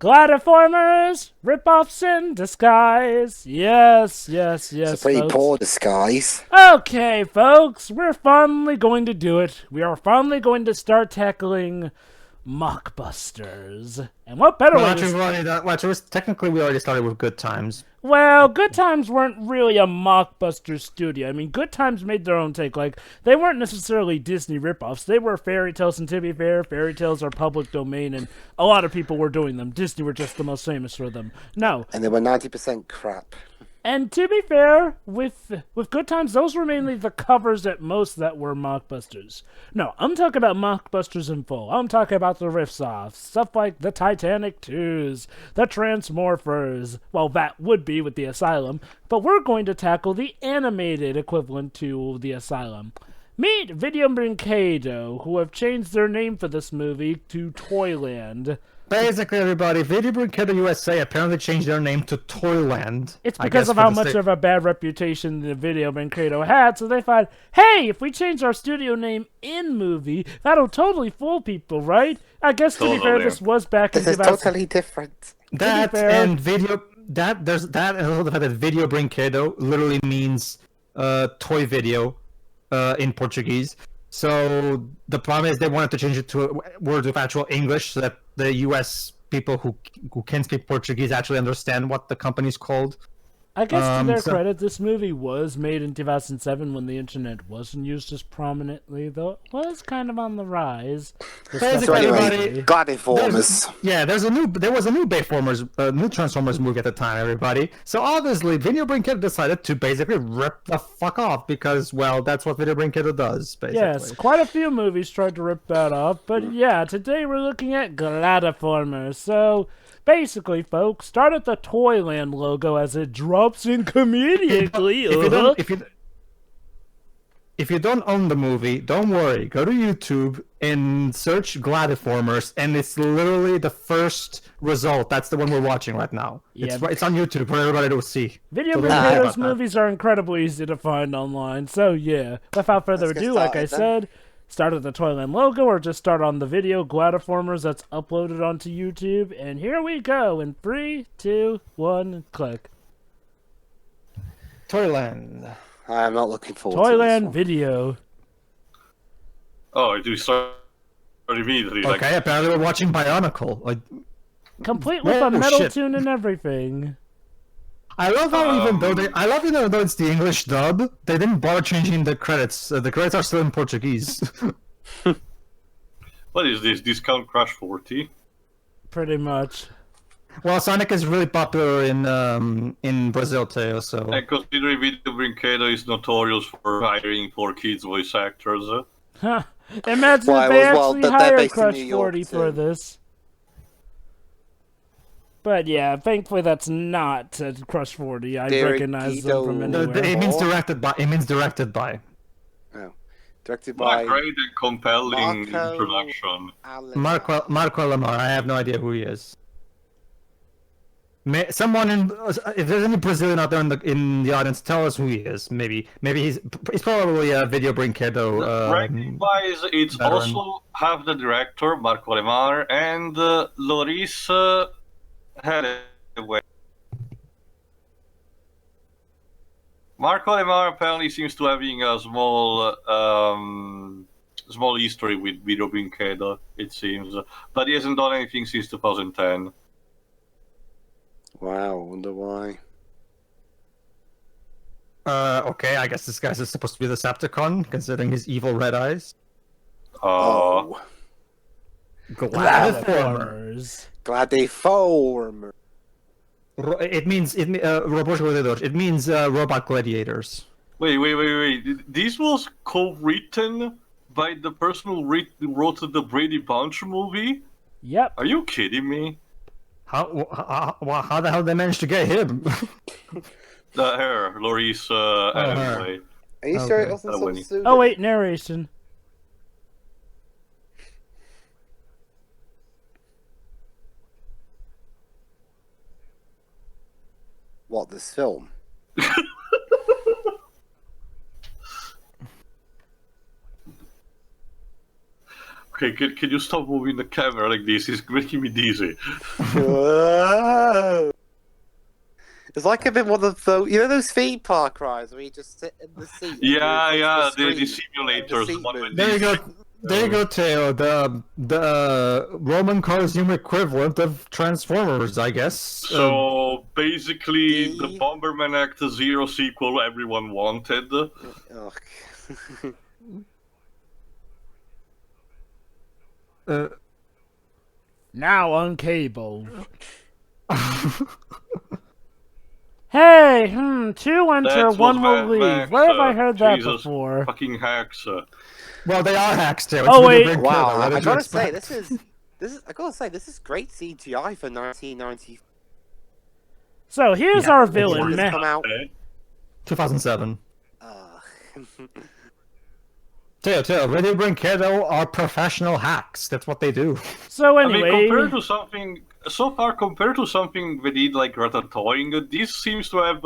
Gladiformers, rip-offs in disguise. Yes, It's a pretty folks. poor disguise. Okay, folks, we're finally going to do it. We are finally going to start tackling mockbusters. And what better Well, way actually, to... technically, we already started with Good Times. Well, Good Times weren't really a mockbuster studio. I mean, Good Times made their own take. Like, they weren't necessarily Disney ripoffs. They were fairy tales, and to be fair, fairy tales are public domain, and a lot of people were doing them. Disney were just the most famous for them. No. And they were 90% crap. And to be fair, with Good Times, those were mainly the covers at most that were mockbusters. No, I'm talking about mockbusters in full. I'm talking about the riffs-offs. Stuff like the Titanic 2s, the Transmorphers. Well, that would be with the Asylum. But we're going to tackle the animated equivalent to the Asylum. Meet Video Brinquedo, who have changed their name for this movie to Toyland. Basically, everybody, Video Brinquedo USA apparently changed their name to Toyland. It's because of how much of a bad reputation the Video Brinquedo had, so they thought, hey, if we change our studio name in movie, that'll totally fool people, right? I guess to be fair, this was back in This is 2000. totally different. That and video there's that and also the fact that Video Brinquedo literally means toy video in Portuguese. So the problem is they wanted to change it to a word of actual English so that the US people who can speak Portuguese actually understand what the company's called. I guess to their credit, this movie was made in 2007 when the internet wasn't used as prominently, though it was kind of on the rise. So anyway, Gladiformers. There was a new new Transformers movie at the time, everybody. So obviously, Video Brinquedo decided to basically rip the fuck off because, well, that's what Video Brinquedo does, basically. Yes, quite a few movies tried to rip that off, but yeah, today we're looking at Gladiformers. So basically, folks, start at the Toyland logo as it drops in comedically. If you don't own the movie, don't worry. Go to YouTube and search Gladiformers, and it's literally the first result. That's the one we're watching right now. Yeah. It's on YouTube for everybody to see. Video Brinquedo's movies are incredibly easy to find online, so yeah. Without further ado, like I said, start at the Toyland logo or just start on the video Gladiformers that's uploaded onto YouTube. And here we go in 3, 2, 1, click. Toyland. I am not looking forward to Toyland this video. Oh, it was start immediately. Okay, apparently we're watching Bionicle. Like, complete with a metal tune and everything. I love how even though it's the English dub, they didn't bother changing the credits. The credits are still in Portuguese. What is this? Discount Crash 40? Pretty much. Well, Sonic is really popular in Brazil too, so. And considering Video Brinquedo is notorious for hiring poor kids voice actors. Huh. Imagine if they actually hired Crush 40 for too. this. But yeah, thankfully that's not Crush 40. I recognize them from anywhere. It means directed by. It means directed by. Oh. Directed by... Great and compelling introduction. Marco Lamar. I have no idea who he is. Someone if there's any Brazilian out there in the audience, tell us who he is. Maybe he's probably a Video Brinquedo. Directing-wise, it's veteran. also have the director Marco Lemar and Loris Hathaway. Marco Lemar apparently seems to having a small history with Video Brinquedo, it seems, but he hasn't done anything since 2010. Wow, wonder why. Okay, I guess this guy's supposed to be the Decepticon, considering his evil red eyes. Gladiformers. Gladiformer. It means Robos Gladiadores. It means robot gladiators. Wait. This was co-written by the person who wrote the Brady Bunch movie? Yep. Are you kidding me? How the hell did they manage to get him? Her, Loris Hathaway. Are you sure it wasn't some pseudo? Oh wait, narration. What, this film? Okay, can you stop moving the camera like this? It's making me dizzy. Whoa. It's like a bit one of those, you know, those theme park rides where you just sit in the seat. and you Yeah, touch the screen, simulators. seat One with moves. There you these- go. There you go, Teo. The Roman Colosseum equivalent of Transformers, I guess. So basically, the the- Bomberman Act Zero sequel everyone wanted. Oh. Now on cable. Hey, two enter, That one was will leave. Max, Where have I heard that Jesus before? Fucking hacks. Well, they are hacks, Teo. Oh, wait. Wow, What I did you gotta say, expect? I gotta say, this is great CGI for 1990. So here's Yeah, our it's villain, When worth this man. come out. 2007. Uh, Teo, Radio Brinquedo are professional hacks. That's what they do. So I mean, anyway, compared to something we did like Ratatoing, this seems to have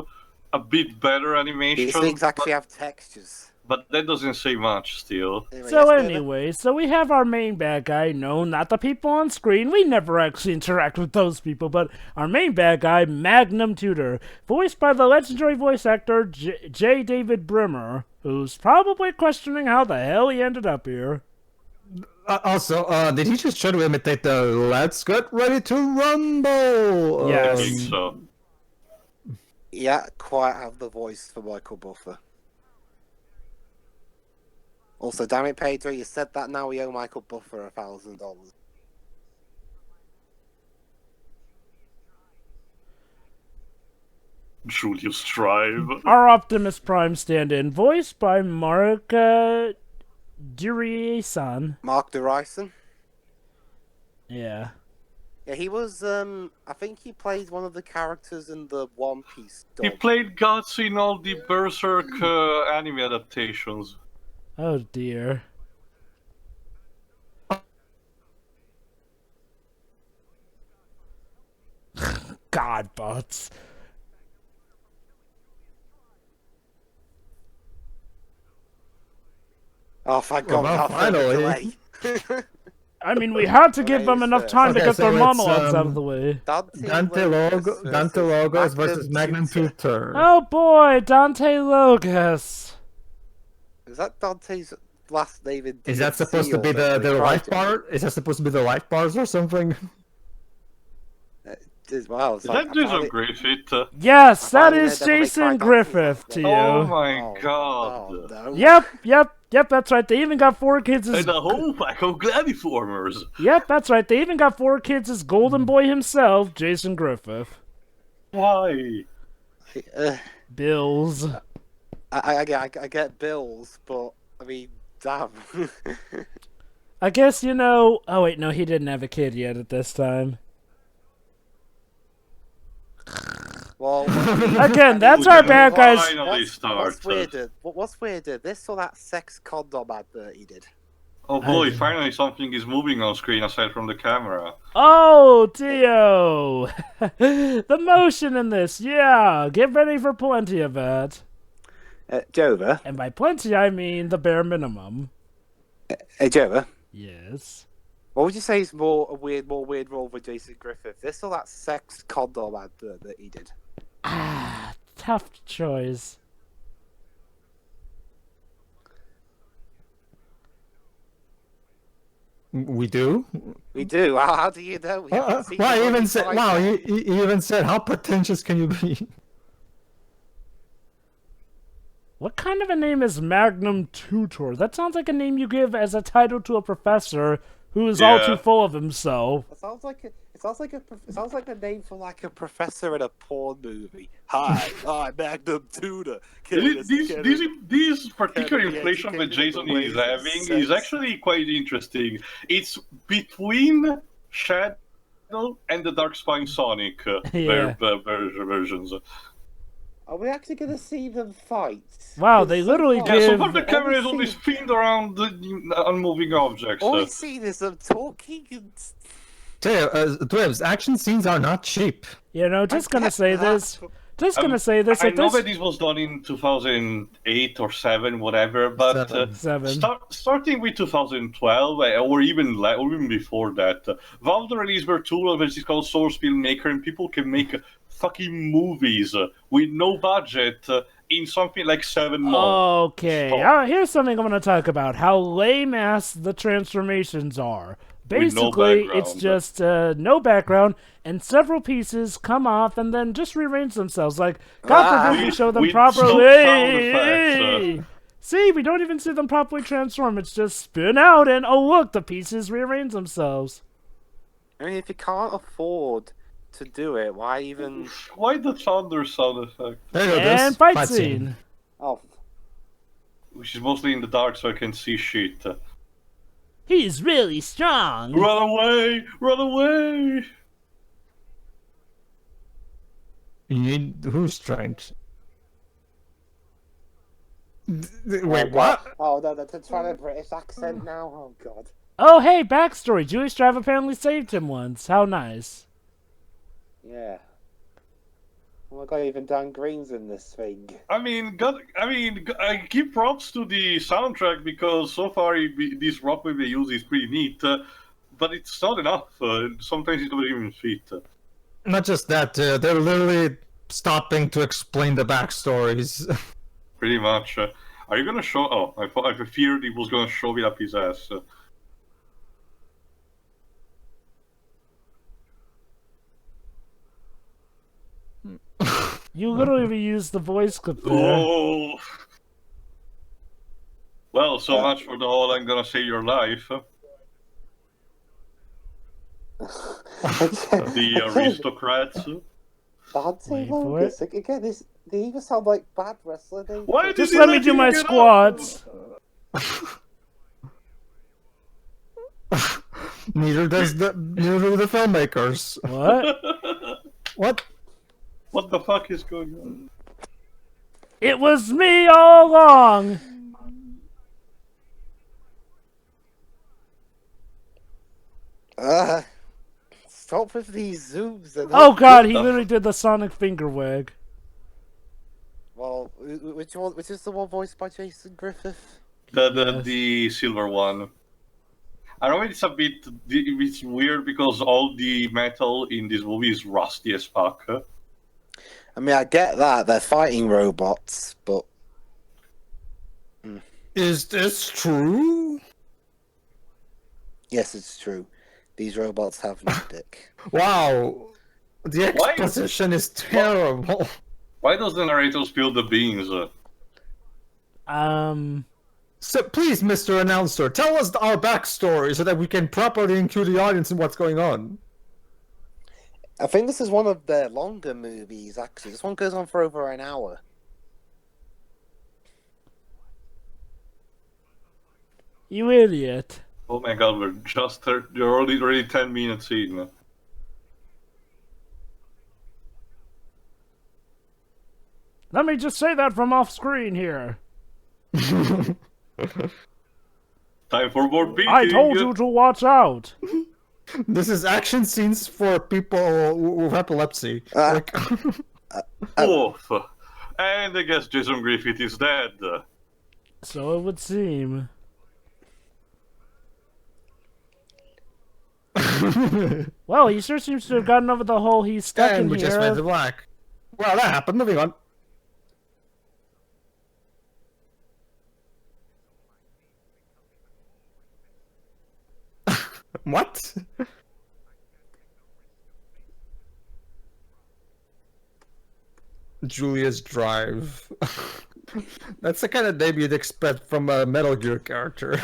a bit better animation. these things actually have textures. But that doesn't say much still. Anyway, so yes, David? anyway, so we have our main bad guy. No, not the people on screen. We never actually interact with those people, but our main bad guy, Magnum Tudor, voiced by the legendary voice actor J. David Brimmer, who's probably questioning how the hell he ended up here. Also, did he just try to imitate the "Let's get ready to rumble"? Yes. I think so. Yeah, quite have the voice for Michael Buffer. Also, damn it, Pedro, you said that now we owe Michael Buffer $1,000. Julius Drive. Our Optimus Prime stand-in, voiced by Mark Durie-san. Mark Derison? Yeah. Yeah, he was, I think he played one of the characters in the One Piece He dub. played Guts in all the Berserk anime adaptations. Oh dear. God, bots. Oh, thank Well, God, well, finally. I mean, we had to give them enough time to Okay, get their so it's, monologues out of the way. Dante Logos versus Magnum Tutor. Oh boy, Dante Logos. Is that Dante's last name in Is that DMC supposed to or be the something? life bar? Is that supposed to be the life bars or something? Wow, Is that Jason Griffith? Yes, that finally is made them Jason make Griffith to you. Oh my Oh, god. no. Yep, that's right. They even got 4 kids as... And a whole pack of Gladiformers. Yep, that's right. They even got 4 kids as Golden Boy himself, Jason Griffith. Why? Bills. I get bills, but I mean, damn. I guess, you know... Oh, wait, no, he didn't have a kid yet at this time. Well, Again, that's our bad guys. Finally starts. What's weirder? This or that sex condom advert he did? Oh boy, finally something is moving on screen aside from the camera. Oh, Tio! The motion in this, yeah! Get ready for plenty of that. Jova? And by plenty, I mean the bare minimum. Hey, Jova? Yes. What would you say is more weird role for Jason Griffith? This or that sex condom advert that he did? Ah, tough choice. We do. We do. How do you know? We haven't seen Wow, the he even bloody said. fight Wow, yet. he even said, "How pretentious can you be?" What kind of a name is Magnum Tutor? That sounds like a name you give as a title to a professor who is all Yeah. too full of himself. It sounds like a name for like a professor in a porn movie. Hi, I'm Magnum Tudor. This particular Can I be inflation that educated Jason in the is ways of having sex? is actually quite interesting. It's between Shadow and the Darkspine Sonic Yeah. versions. Are we actually going to see them fight? Wow, they literally Yeah, so give... far the camera is All we only see- spinning around the unmoving objects. All we see is them talking and... Teo, Dwebs, action scenes are not cheap. You know, just gonna get say that. this. Just gonna say this. I At know this that this was done in 2008 or 7, whatever, but Seven. starting with 2012, or even before that, Valve released their tool, which is called Source Filmmaker, and people can make fucking movies with no budget in something like 7 months. Okay, Stop. here's something I'm going to talk about. How lame-ass the transformations are. With no Basically, it's background. just no background, and several pieces come off and then just rearrange themselves. Like, God forbid we show them with properly. no sound effects, See, we don't even see them properly transform. It's just spin out and, oh look, the pieces rearrange themselves. I mean, if you can't afford to do it, why even? Why the thunder sound effect? There you go, And this fight scene. Oh, Which is mostly in the dark, so I can see shit. He's really strong. Run away! Run away! You need who's trying to... Wait, what? Oh no, they're trying a British accent now. Oh god. Oh, hey, backstory. Jewish Drive apparently saved him once. How nice. Yeah. Oh my god, even Dan Green's in this thing. I give props to the soundtrack because so far this rock wave they use is pretty neat, but it's not enough. Sometimes it doesn't even fit. Not just that, they're literally stopping to explain the backstories. Pretty much. Are you gonna show? Oh, I feared he was gonna show me up his ass. You literally used the voice clip there. Oh. Well, so much for the whole "I'm gonna save your life." The aristocrats. Bad Wait team for Locust. Again, they even sound like bad wrestlers. Why did Just he let me do him my get up? squats. Neither do the filmmakers. What? What? What the fuck is going on? It was me all along. Stop with these zooms. And Oh god, he literally did the sonic finger wag. Well, which one? Which is the one voiced by Jason Griffith? The silver one. I know it's it's weird because all the metal in this movie is rusty as fuck. I mean, I get that they're fighting robots, but Is this true? yes, it's true. These robots have no dick. Wow. The Why? exposition is terrible. Why does the narrator spill the beans? So please, Mr. Announcer, tell us our backstory so that we can properly include the audience in what's going on. I think this is one of their longer movies, actually. This one goes on for over an hour. You idiot. Oh my god, you're already 10 minutes in. Let me just say that from off screen here. Time for more beating. I told you to watch out. This is action scenes for people with epilepsy. Oof. And I guess Jason Griffith is dead. So it would seem. Well, he sure seems to have gotten over the hole he's stuck And in we here. just went to black. Well, that happened. Moving on. What? Julia's Drive. That's the kind of name you'd expect from a Metal Gear character.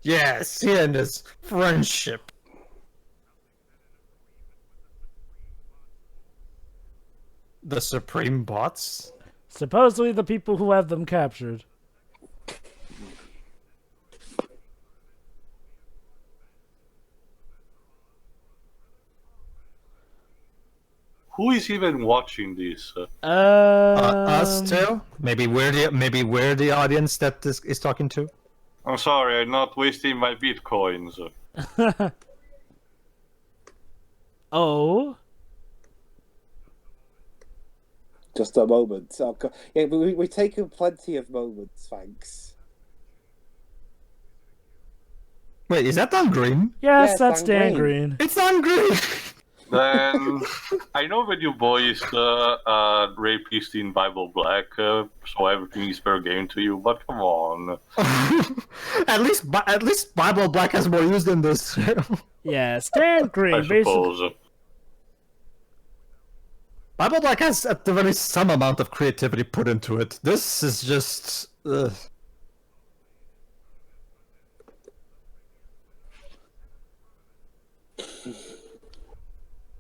Yes, he and his friendship. The Supreme Bots? Supposedly the people who have them captured. Who is even watching this? Us too? Maybe we're the audience that this is talking to. I'm sorry, I'm not wasting my bitcoins. Oh. Just a moment. Oh, God. Yeah, but we've taken plenty of moments, thanks. Wait, is that on green? Yes, Yes, that's I'm Dan green. Green. It's on green! Then I know that you boys rapist in Bible Black, so everything is fair game to you. But come on. at least Bible Black has more use than this. Yeah, Dan I Green, basically. suppose. Bible Black has at the very least some amount of creativity put into it. This is just.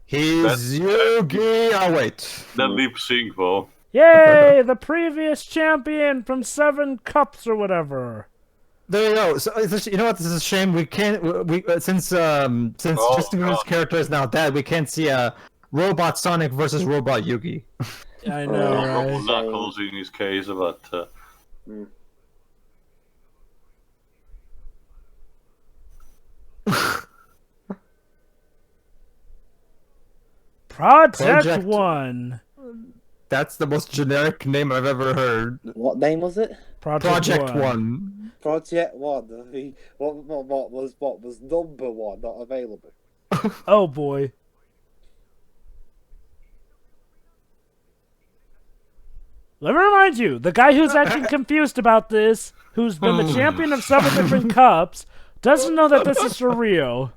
He's Yugi. Oh wait. The lip sync, though. Yay, the previous champion from 7 Cups or whatever. There you go. So you know what? This is a shame. We can't. Since Justin Green's character is now dead, we can't see a Robot Sonic versus Robot Yugi. I know, right? Knuckles in his case, but. Project 1. That's the most generic name I've ever heard. What name was it? Project 1. Project 1. I mean, what was number 1 not available? Oh boy. Let me remind you, the guy who's acting confused about this, who's been the champion of 7 different cups, doesn't know that this is for real.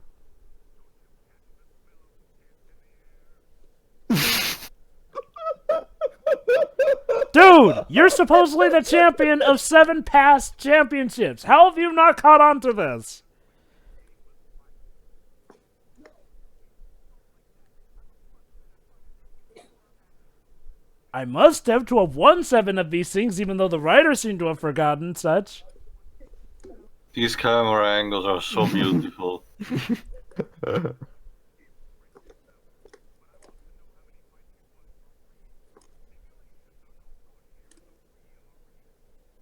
Dude, you're supposedly the champion of 7 past championships. How have you not caught on to this? I must have to have won 7 of these things, even though the writers seem to have forgotten such. These camera angles are so beautiful.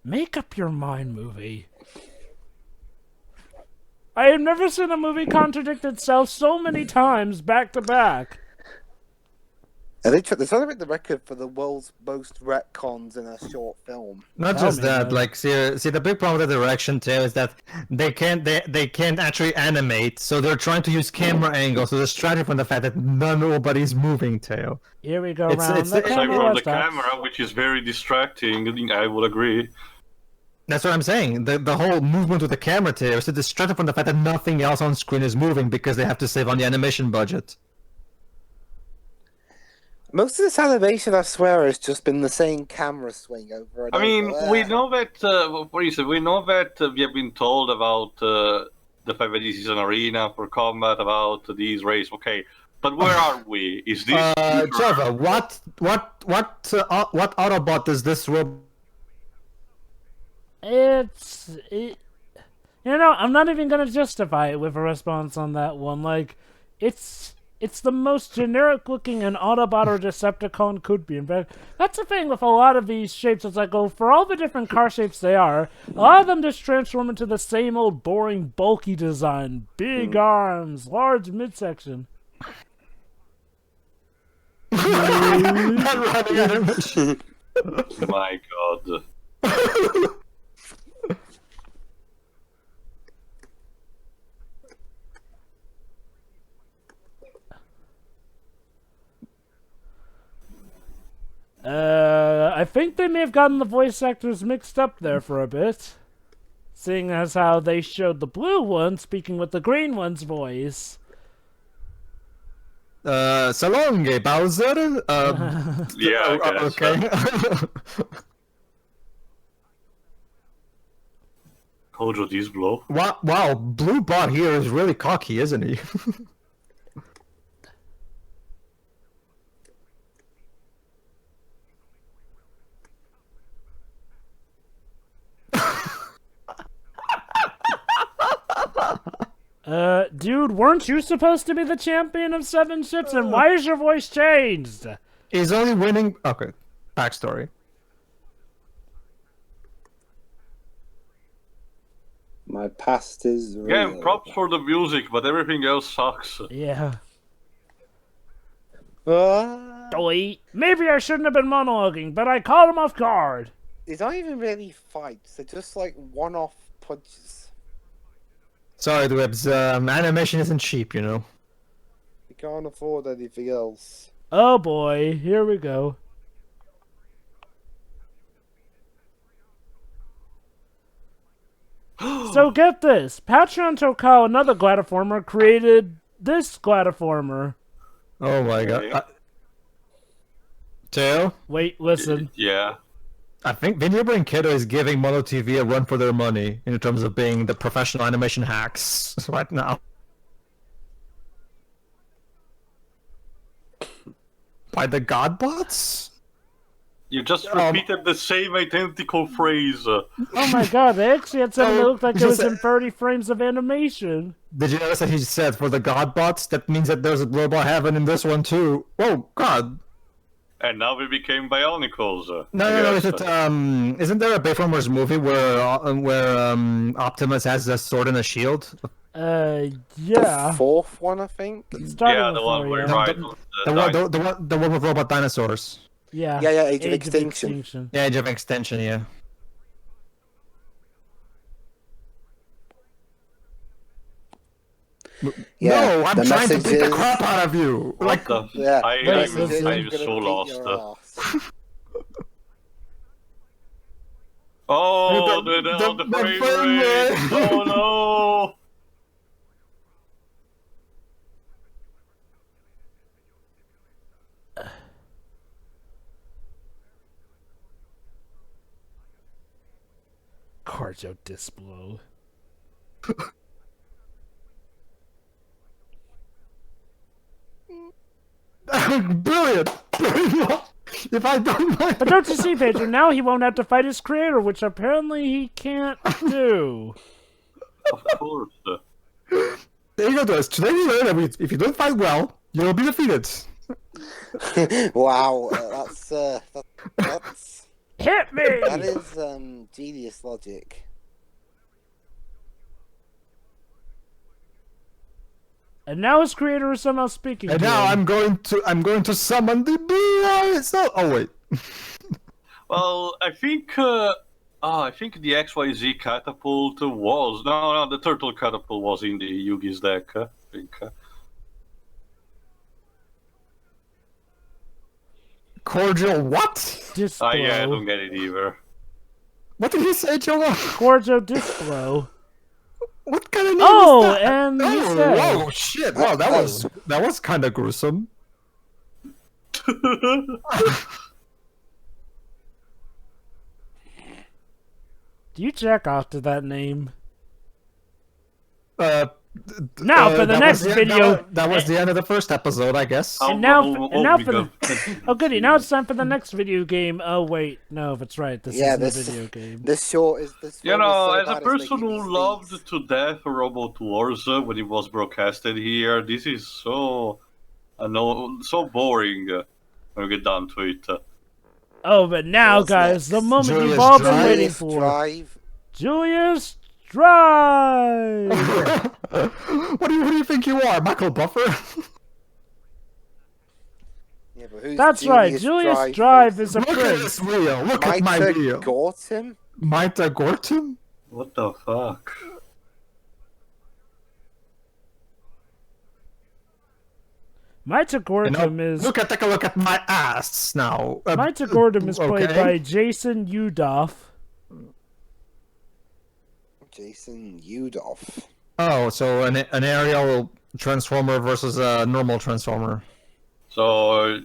Make up your mind, movie. I have never seen a movie contradict itself so many times back to back. And they're trying to make the record for the world's most retcons in a short film. Not Tell just me, that, man. like see the big problem with the direction too is that they can't actually animate, so they're trying to use camera angles to distract you from the fact that nobody's moving tail. Here we go It's- around it's- the it's Aside camera. from the stops. camera, which is very distracting, I would agree. That's what I'm saying. The whole movement with the camera tail is to distract you from the fact that nothing else on screen is moving because they have to save on the animation budget. Most of this animation, I swear, has just been the same camera swing over and I mean, over. we know that. What is it? We know that we have been told about the fact that this is an arena for combat, about these raids. Okay, but where are we? Is this? Java, what Autobot does this robot? You know, I'm not even gonna justify it with a response on that one. Like, it's the most generic looking an Autobot or Decepticon could be. In fact, that's the thing with a lot of these shapes. It's like, oh, for all the different car shapes they are, a lot of them just transform into the same old boring, bulky design. Big arms, large midsection. Not running animation. My God. I think they may have gotten the voice actors mixed up there for a bit. Seeing as how they showed the blue one speaking with the green one's voice. So long, Bowser. Yeah, I guess. Okay. Kojo, these blow. Wow, Blue Bot here is really cocky, isn't he? Dude, weren't you supposed to be the champion of 7 ships, and why is your voice changed? He's only winning. Okay, backstory. My past is real. Yeah, props for the music, but everything else sucks. Yeah. Doi. Maybe I shouldn't have been monologuing, but I caught him off guard. These aren't even really fights. They're just like one-off punches. Sorry, Dwebs. Animation isn't cheap, you know. We can't afford anything else. Oh boy, here we go. So get this. Patron Tokao, another Gladiformer, created this Gladiformer. Oh my god. Teo? Wait, listen. Yeah. I think Video Brinquedo is giving Mono TV a run for their money in terms of being the professional animation hacks right now. By the Godbots? You just repeated the same identical phrase. Oh my god, they actually had something that looked like it was just- in 30 frames of animation. Did you notice that he said for the Godbots? That means that there's a robot heaven in this one too. Oh god. And now we became Bionicles. No. Is it isn't there a Bayformers movie where Optimus has a sword and a shield? The Yeah. fourth one, I think. Starting Yeah, with the one four, where yeah. right. The one with robot dinosaurs. Yeah. Yeah, Age of Extinction. Yeah, Age of Extension, yeah. Yeah, No, I'm the trying to beat the messages- crap out of you. What the? Yeah, I'm listen. so lost. lost. Oh, The- the the frame frame rate! rate. Oh no! Carjo Displo. Brilliant! If I don't mind. But don't you see, Pedro, now he won't have to fight his creator, which apparently he can't do. Of course. There you go, Doris. Today we learned that if you don't fight well, you'll be defeated. Wow, that's Hit me! that is genius logic. And now his creator is somehow speaking And to now him. I'm going to summon the blue eyes. Oh wait. Well, I think the XYZ catapult was no, the turtle catapult was in the Yugi's deck. I think. Cordial what? Displo. Yeah, I don't get it either. What did he say, Joe? Corjo Displo. What kind of name Oh, is that? and he Oh, said... whoa, shit! Wow, that was kind of gruesome. Do you jack off to that name? Now for the next video- That was the end of the first episode, I guess. And now for the... Oh, goody, now it's time for the next video game. Oh, wait. No, that's right. This Yeah, isn't this- a video game. This short is this. You film is know, so as a bad it's person making me who loved sneeze. to death Robot Wars when it was broadcasted here, this is so so boring when we get down to it. Oh, but now, What's guys, the next? moment Julius you've all been Drive. waiting Julius for. Drive. Julius Drive! What do you think you are, Michael Buffer? Yeah, but who's That's right, Julius Drive is a Look at prince. this reel. Look at my Mita reel. Gorton? Mita Gorton? What the fuck? Mita Gordon is... Take a look at my ass now. Mita Gordon is played okay. by Jason Udoff. Jason Udoff. Oh, so an aerial transformer versus a normal transformer. So,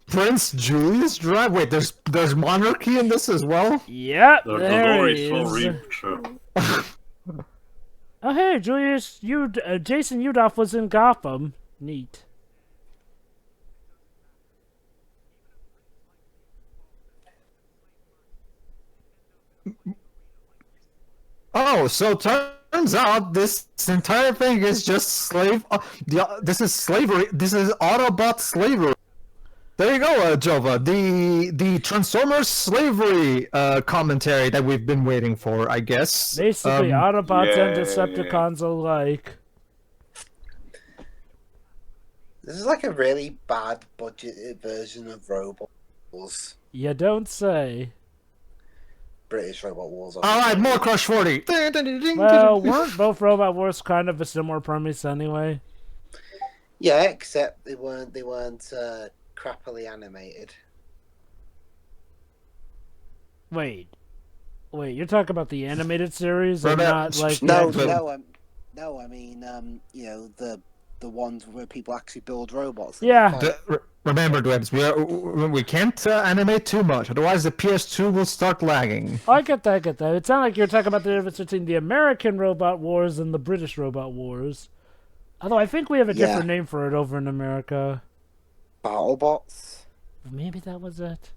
Prince Julius Drive. Wait, there's monarchy in this as well. Yep, the there lore he is so is. rich. Oh, hey, Jason Udoff was in Gotham. Neat. Oh, so turns out this entire thing is just this is slavery. This is Autobot slavery. There you go, Jova. The Transformers slavery commentary that we've been waiting for, I guess. Basically, Autobots and yeah. Decepticons alike. This is like a really bad budgeted version of Robot Wars. You don't say. British Robot Wars. All right, obviously. more Crush 40. Well, weren't both Robot Wars kind of a similar premise anyway? Yeah, except they weren't crappily animated. Wait, you're talking about the animated series and Robert- not like No, the actual- I mean, you know, the ones where people actually build robots. and Yeah. fight. Remember, Dwebs, we can't animate too much, otherwise the PS2 will start lagging. I get that. It sounded like you're talking about the difference between the American Robot Wars and the British Robot Wars. Although I think we have a Yeah. different name for it over in America. BattleBots. Maybe that was it.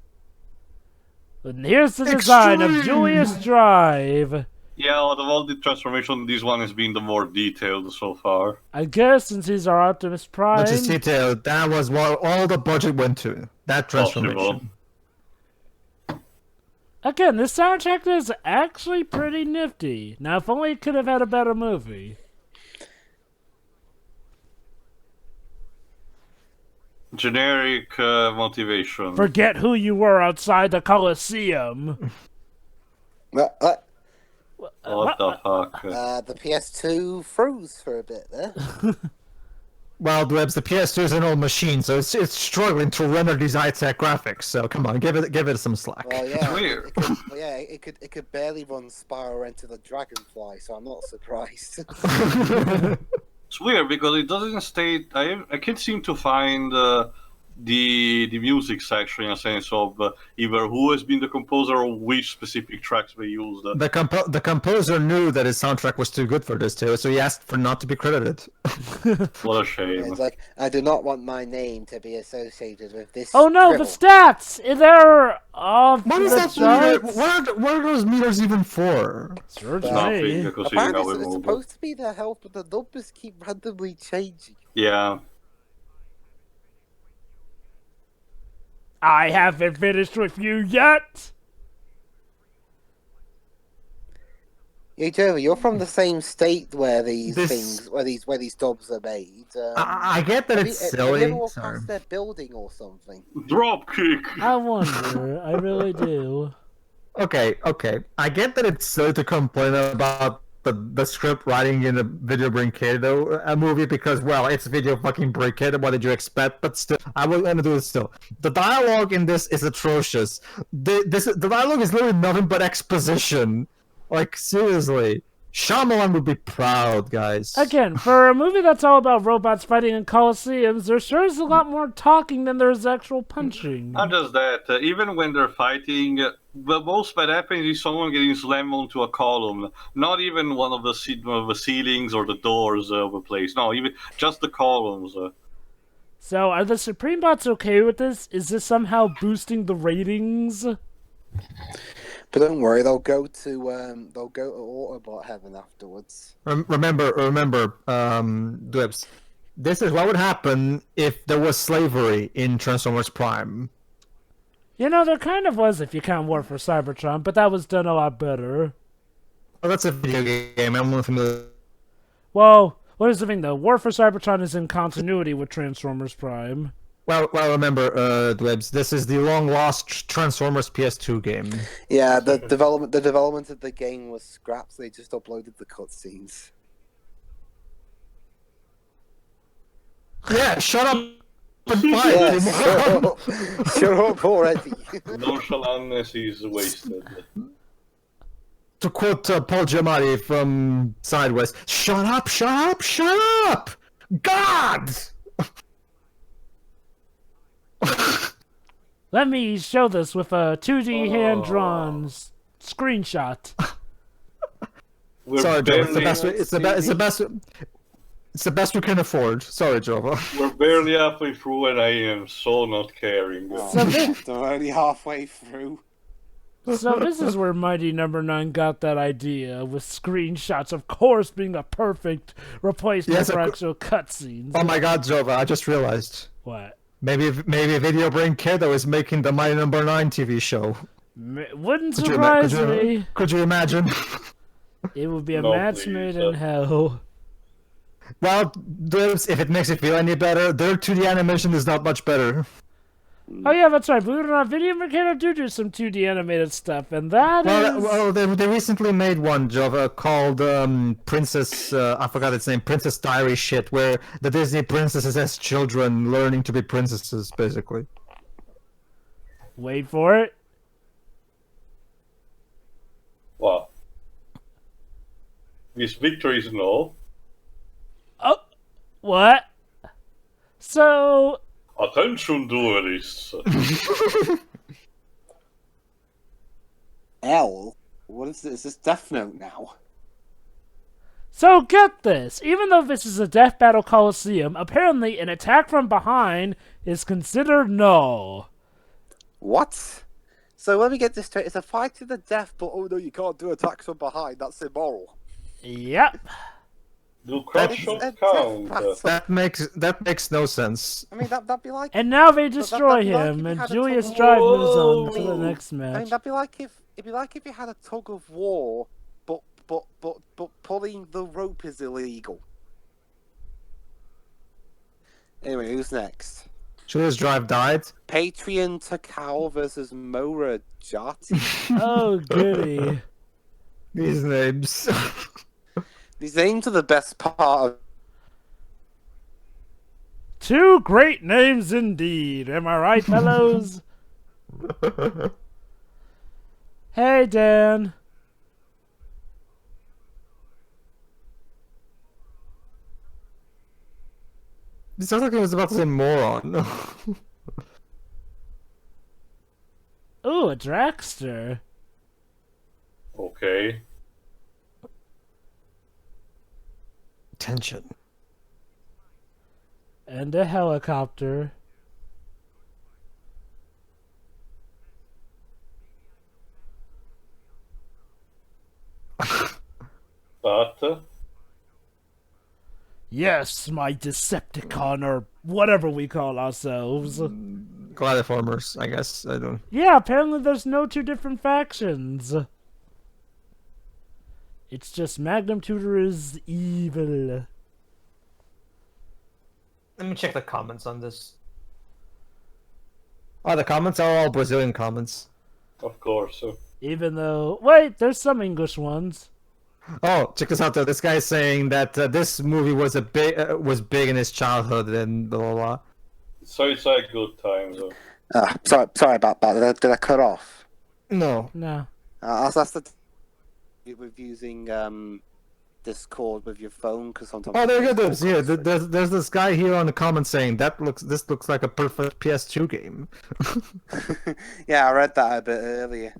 And here's the design of Extreme! Julius Drive. Yeah, out of all the transformation, this one has been the more detailed so far. I guess since he's our Optimus Prime. Not just detailed, that was what all the budget went to. That transformation. Again, this soundtrack is actually pretty nifty. Now, if only it could have had a better movie. Generic motivation. Forget who you were outside the Coliseum. What the fuck? The PS2 froze for a bit there. Well, Dwebs, the PS2 is an old machine, so it's struggling to render these high-tech graphics. So come on, give it some slack. Well, yeah, Weird. it could barely run Spyro Enter the Dragonfly, so I'm not surprised. It's weird because it doesn't state. I can't seem to find the music section in a sense of either who has been the composer or which specific tracks they used. The composer knew that his soundtrack was too good for this too, so he asked for not to be credited. What a shame. It's like, I do not want my name to be associated with this. Oh no, the drivel. stats! They're off What is the that meter? charts. What are those meters even for? Search Nothing, me. Because Apparently, it's supposed to be the health, but the numbers keep randomly changing. Yeah. I haven't finished with you yet. Yeah, Joe, you're from the same state where these This- where these dubs are made. I get that have it's you, Have silly. you ever walked Sorry. past their building or something? Drop kick. I wonder. I really do. Okay. I get that it's silly to complain about the script writing in a video Brinquedo a movie because, well, it's video fucking Brinquedo. What did you expect? But still, I will gonna do it still. The dialogue in this is atrocious. The dialogue is literally nothing but exposition. Like, seriously. Shyamalan would be proud, guys. Again, for a movie that's all about robots fighting in coliseums, there sure is a lot more talking than there is actual punching. Not just that, even when they're fighting, the most that happens is someone getting slammed onto a column. Not even one of the ceilings or the doors of a place. No, even just the columns. So, are the Supreme Bots okay with this? Is this somehow boosting the ratings? But don't worry, they'll go to Autobot heaven afterwards. Remember, Dwebs. This is what would happen if there was slavery in Transformers Prime. You know, there kind of was if you count War for Cybertron, but that was done a lot better. Well, that's a video game. I'm not familiar. Well, what is the thing though? War for Cybertron is in continuity with Transformers Prime. Well, remember, Dwebs, this is the long-lost Transformers PS2 game. Yeah, the development of the game was scrapped. So they just uploaded the cutscenes. Yeah, shut up and fight! Yeah, shut up already. Nonchalantness is wasted. To quote Paul Giamatti from Sideways, shut up! God! Let me show this with a 2D hand-drawn screenshot. We're Sorry, Joe. It's the barely- best. It's the best we can afford. Sorry, Jova. We're barely halfway through, and I am so not caring. So this, They're only halfway through. so this is where Mighty Number 9 got that idea, with screenshots, of course, being a perfect replacement Yes, for of actual cutscenes. Oh my God, Jova! I just realized. What? Maybe Video Brain Kiddo is making the Mighty Number 9 TV show. Wouldn't surprise me. Could you imagine? It would be a No, match please, made in hell. Well, if it makes you feel any better, their 2D animation is not much better. Oh yeah, that's right. Believe it or not, Video Mercado do some 2D animated stuff, and that is... Well, they recently made one, Java, called Princess. I forgot its name. Princess Diary shit, where the Disney princesses as children learning to be princesses, basically. Wait for it. Wow. These victories and all. Oh, what? So, Attention, duelists. L? What is this? Is this Death Note now? so get this. Even though this is a death battle coliseum, apparently an attack from behind is considered null. What? So let me get this straight. It's a fight to the death, but oh no, you can't do attacks from behind. That's immoral. Yep. Do It's crush a shot death count? battle. That makes no sense. I mean, that'd be like. And now they destroy that'd be like him, if you and had a Julius tug- Drive moves on to Whoa. the next I mean, match. that'd be like if you had a tug of war, but pulling the rope is illegal. Anyway, who's next? Julius Drive died. Patreon Takao versus Mora Jati. Oh, goody. These names. These names are the best part of. Two great names indeed. Am I right, fellows? Hey, Dan. It sounds like I was about to say moron. Ooh, a dragster. Okay. Tension. And a helicopter. But Yes, my Decepticon, or whatever we call ourselves. Gladiformers, I guess. I don't. Yeah, apparently there's no two different factions. It's just Magnum Tutor is evil. Let me check the comments on this. Oh, the comments are all Brazilian comments. of course. Even though... Wait, there's some English ones. Oh, check this out though. This guy's saying that this movie was was big in his childhood and blah blah blah. So it's a good time though. Sorry about that. Did I cut off? No. No. That's the with using Discord with your phone because sometimes. Oh, there you go. There's this guy here on the comments saying this looks like a perfect PS2 game. Yeah, I read that a bit earlier.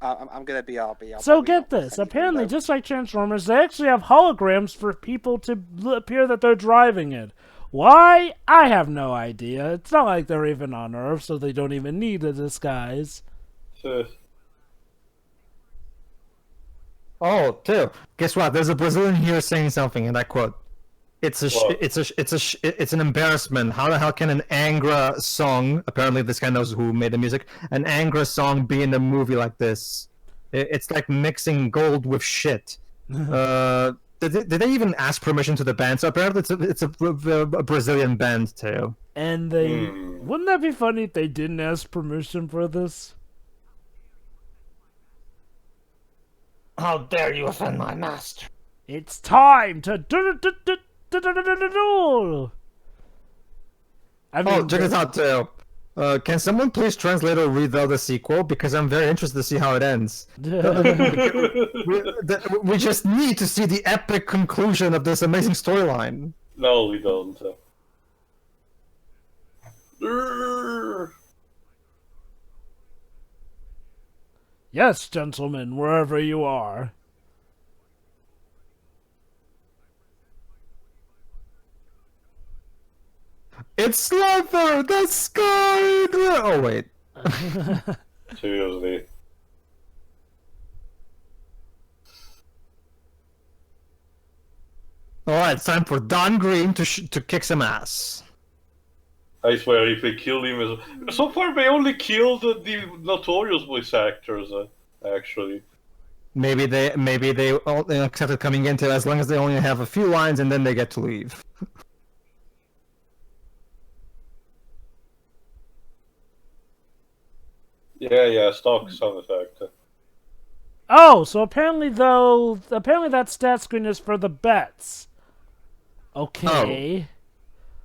I'm gonna be RB. So get this. Apparently, just like Transformers, they actually have holograms for people to appear that they're driving it. Why? I have no idea. It's not like they're even on Earth, so they don't even need a disguise. Oh, too. Guess what? There's a Brazilian here saying something, and I quote: It's an embarrassment. How the hell can an Angra song? Apparently, this guy knows who made the music. An Angra song be in a movie like this? It's like mixing gold with shit. Did they even ask permission to the band? So apparently, it's a Brazilian band too. And they... Wouldn't that be funny if they didn't ask permission for this? How dare you offend my master? It's time to duel! I mean, Oh, check this out too. Can someone please translate or read the sequel? Because I'm very interested to see how it ends. We just need to see the epic conclusion of this amazing storyline. No, we don't. Yes, gentlemen, wherever you are. It's Slither, the sky. Oh wait. Seriously. All right, it's time for Don Green to kick some ass. I swear, if they kill him, so far they only killed the notorious voice actors. Actually, Maybe they all accepted coming into as long as they only have a few lines and then they get to leave. Yeah, stock sound effect. Oh, so apparently that stat screen is for the bets. Okay.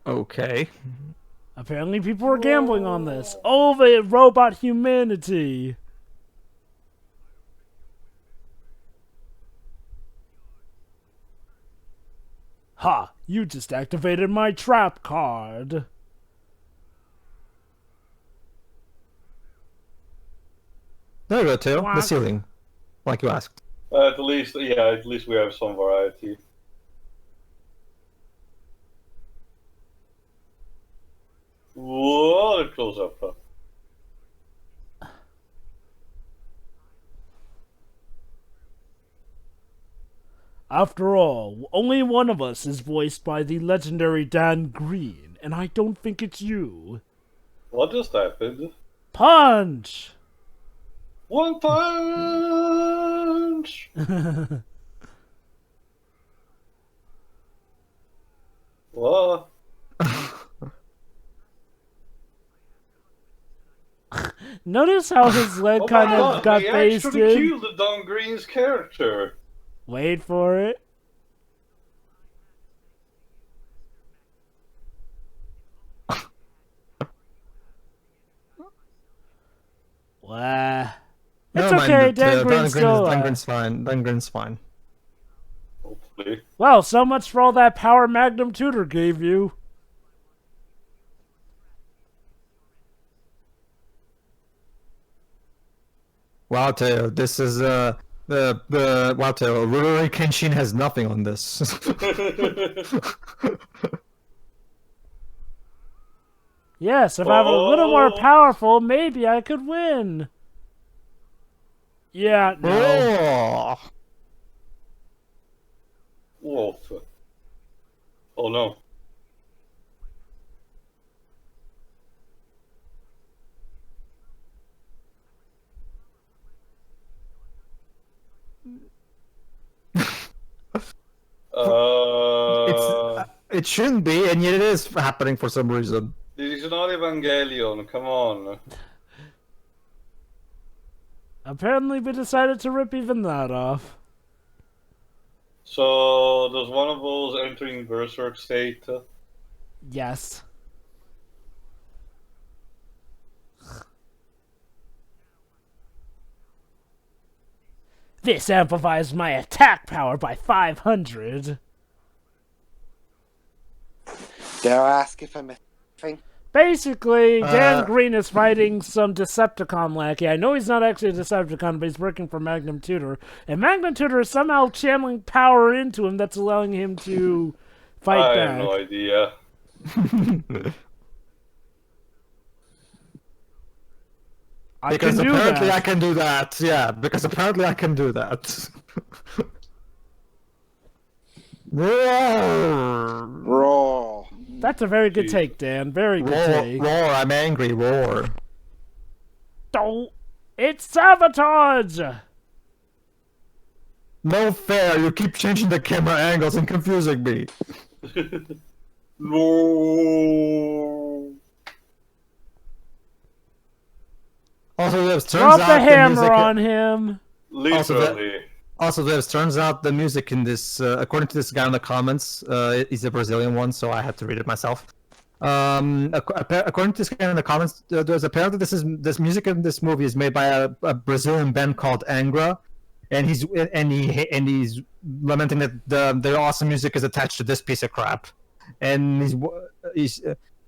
Okay. Apparently people were gambling on this. Oh, the robot humanity. Ha! You just activated my trap card. There you go, Tail. The Quack. ceiling. Like you asked. At least we have some variety. Whoa, the close up. After all, only one of us is voiced by the legendary Dan Green, and I don't think it's you. What just happened? Punch! One punch! What? Notice how his leg Oh kind my of God, got they basted. actually killed the Don Green's character. Wait for it. Wah. It's okay, Dan Green's still alive. Dan Green's fine. Dan Green's fine. Hopefully. Well, so much for all that power Magnum Tutor gave you. Wow, Tail, this is wow, Tail, Rurouni Kenshin has nothing on this. Yes, if I were a little more powerful, maybe I could win. Yeah, no. Oh. Wolf. Oh no. It shouldn't be, and yet it is happening for some reason. This is not Evangelion, come on. Apparently we decided to rip even that off. So, does one of those entering Berserk state? Yes. This amplifies my attack power by 500. Dare I ask if I'm anything? Basically, Dan Green is fighting some Decepticon lackey. I know he's not actually a Decepticon, but he's working for Magnum Tutor. And Magnum Tutor is somehow channeling power into him that's allowing him to fight back. I have no idea. Because apparently I can do that. Yeah, because apparently I can do that. Roar! Roar. That's a very good take, Dan. Very good take. Roar, I'm angry, roar. Don't. It's sabotage! No fair, you keep changing the camera angles and confusing me. No. Also, this turns Drop out the hammer music on him. Literally. Also, this turns out the music in this, according to this guy in the comments, is a Brazilian one, so I had to read it myself. According to this guy in the comments, there's apparently this music in this movie is made by a Brazilian band called Angra, and he's lamenting that their awesome music is attached to this piece of crap, and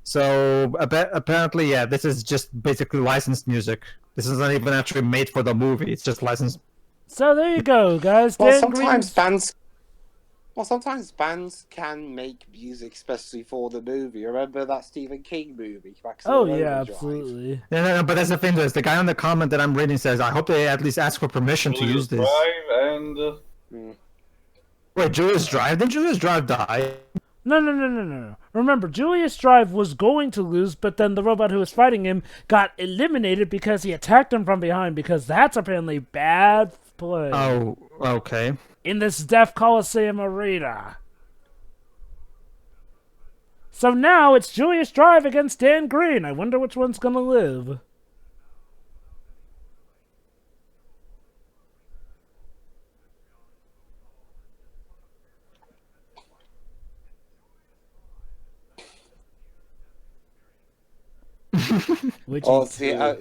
so apparently, yeah, this is just basically licensed music. This is not even actually made for the movie. It's just licensed. So there you go, guys. Well, Dan sometimes Green's... sometimes bands can make music especially for the movie. Remember that Stephen King movie? Oh yeah, absolutely. No, but that's the thing. Is the guy on the comment that I'm reading says, "I hope they at least ask for permission to use this." Drive and... Wait, Julius Drive? Didn't Julius Drive die? No. Remember, Julius Drive was going to lose, but then the robot who was fighting him got eliminated because he attacked him from behind, because that's apparently bad play. Oh, okay. In this Death Coliseum arena. So now it's Julius Drive against Dan Green. I wonder which one's gonna live.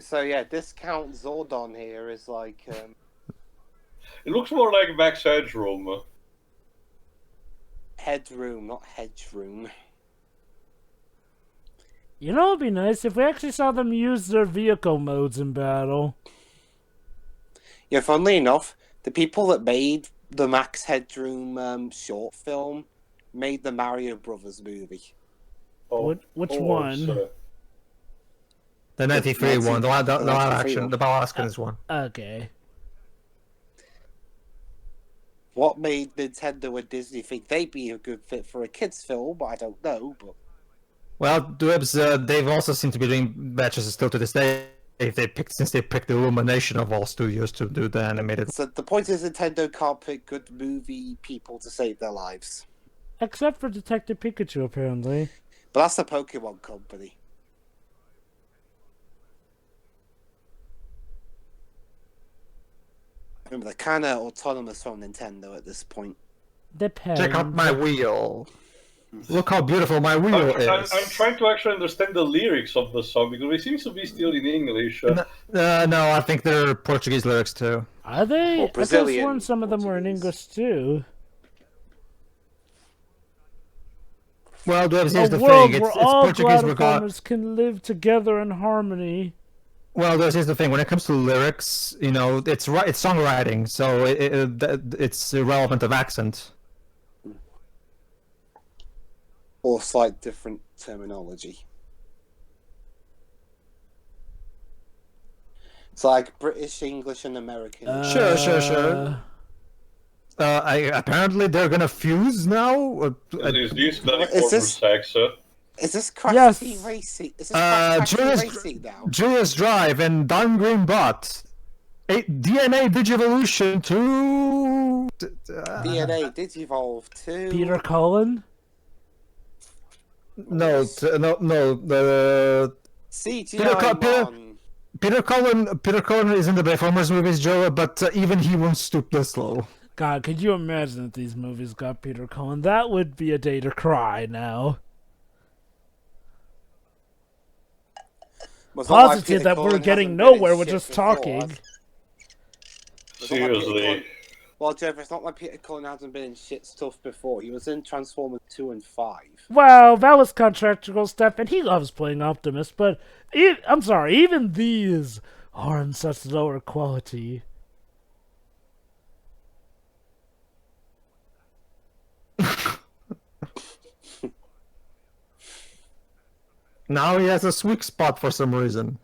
So yeah, discount Zordon here is like. It looks more like Max Headroom. Headroom, not hedgeroom. You know, it'd be nice if we actually saw them use their vehicle modes in battle. Yeah, funnily enough, the people that made the Max Headroom short film made the Mario Brothers movie. Which one? The 93 one, the live action, the Balaskin's one. Okay. What made Nintendo and Disney think they'd be a good fit for a kids' film? I don't know, but... Well, Dwebs, they've also seem to be doing batches still to this day. Since they picked the Illumination of all studios to do the animated. So the point is Nintendo can't pick good movie people to save their lives. Except for Detective Pikachu, apparently. But that's the Pokemon company. Remember, they're kind of autonomous from Nintendo at this point. Depends. Check out my wheel. Look how beautiful my wheel is. I'm trying to actually understand the lyrics of the song because it seems to be still in English. No, I think they're Portuguese lyrics too. Are they? Or Brazilian. I could have sworn some of them were in English too. Well, Dwebs, here's the world thing. where It's all Portuguese. Gladiformers can live together in harmony. Well, here's the thing. When it comes to lyrics, you know, it's songwriting, so it's irrelevant of accent. Or slight different terminology. It's like British, English, and American. Sure. Apparently they're gonna fuse now. Is this Gladiformer sex? Is this Crash Team Racing? Is this Crash Team Julius, Racing now? Julius Drive and Don Green Bot. DNA Digivolution to... DNA Digivolve 2. Peter Cullen? No. CGI Peter Cullen is in the Gladiformers movies, Joe, but even he won't stoop this low. God, could you imagine if these movies got Peter Cullen? That would be a day to cry now. Positive that we're getting nowhere with just talking. Seriously. Well, Jeff, it's not like Peter Cullen hasn't been in shit stuff before. He was in Transformers 2 and 5. Well, that was contractual stuff, and he loves playing Optimus, but... I'm sorry, even these are in such lower quality. Now he has a sweet spot for some reason.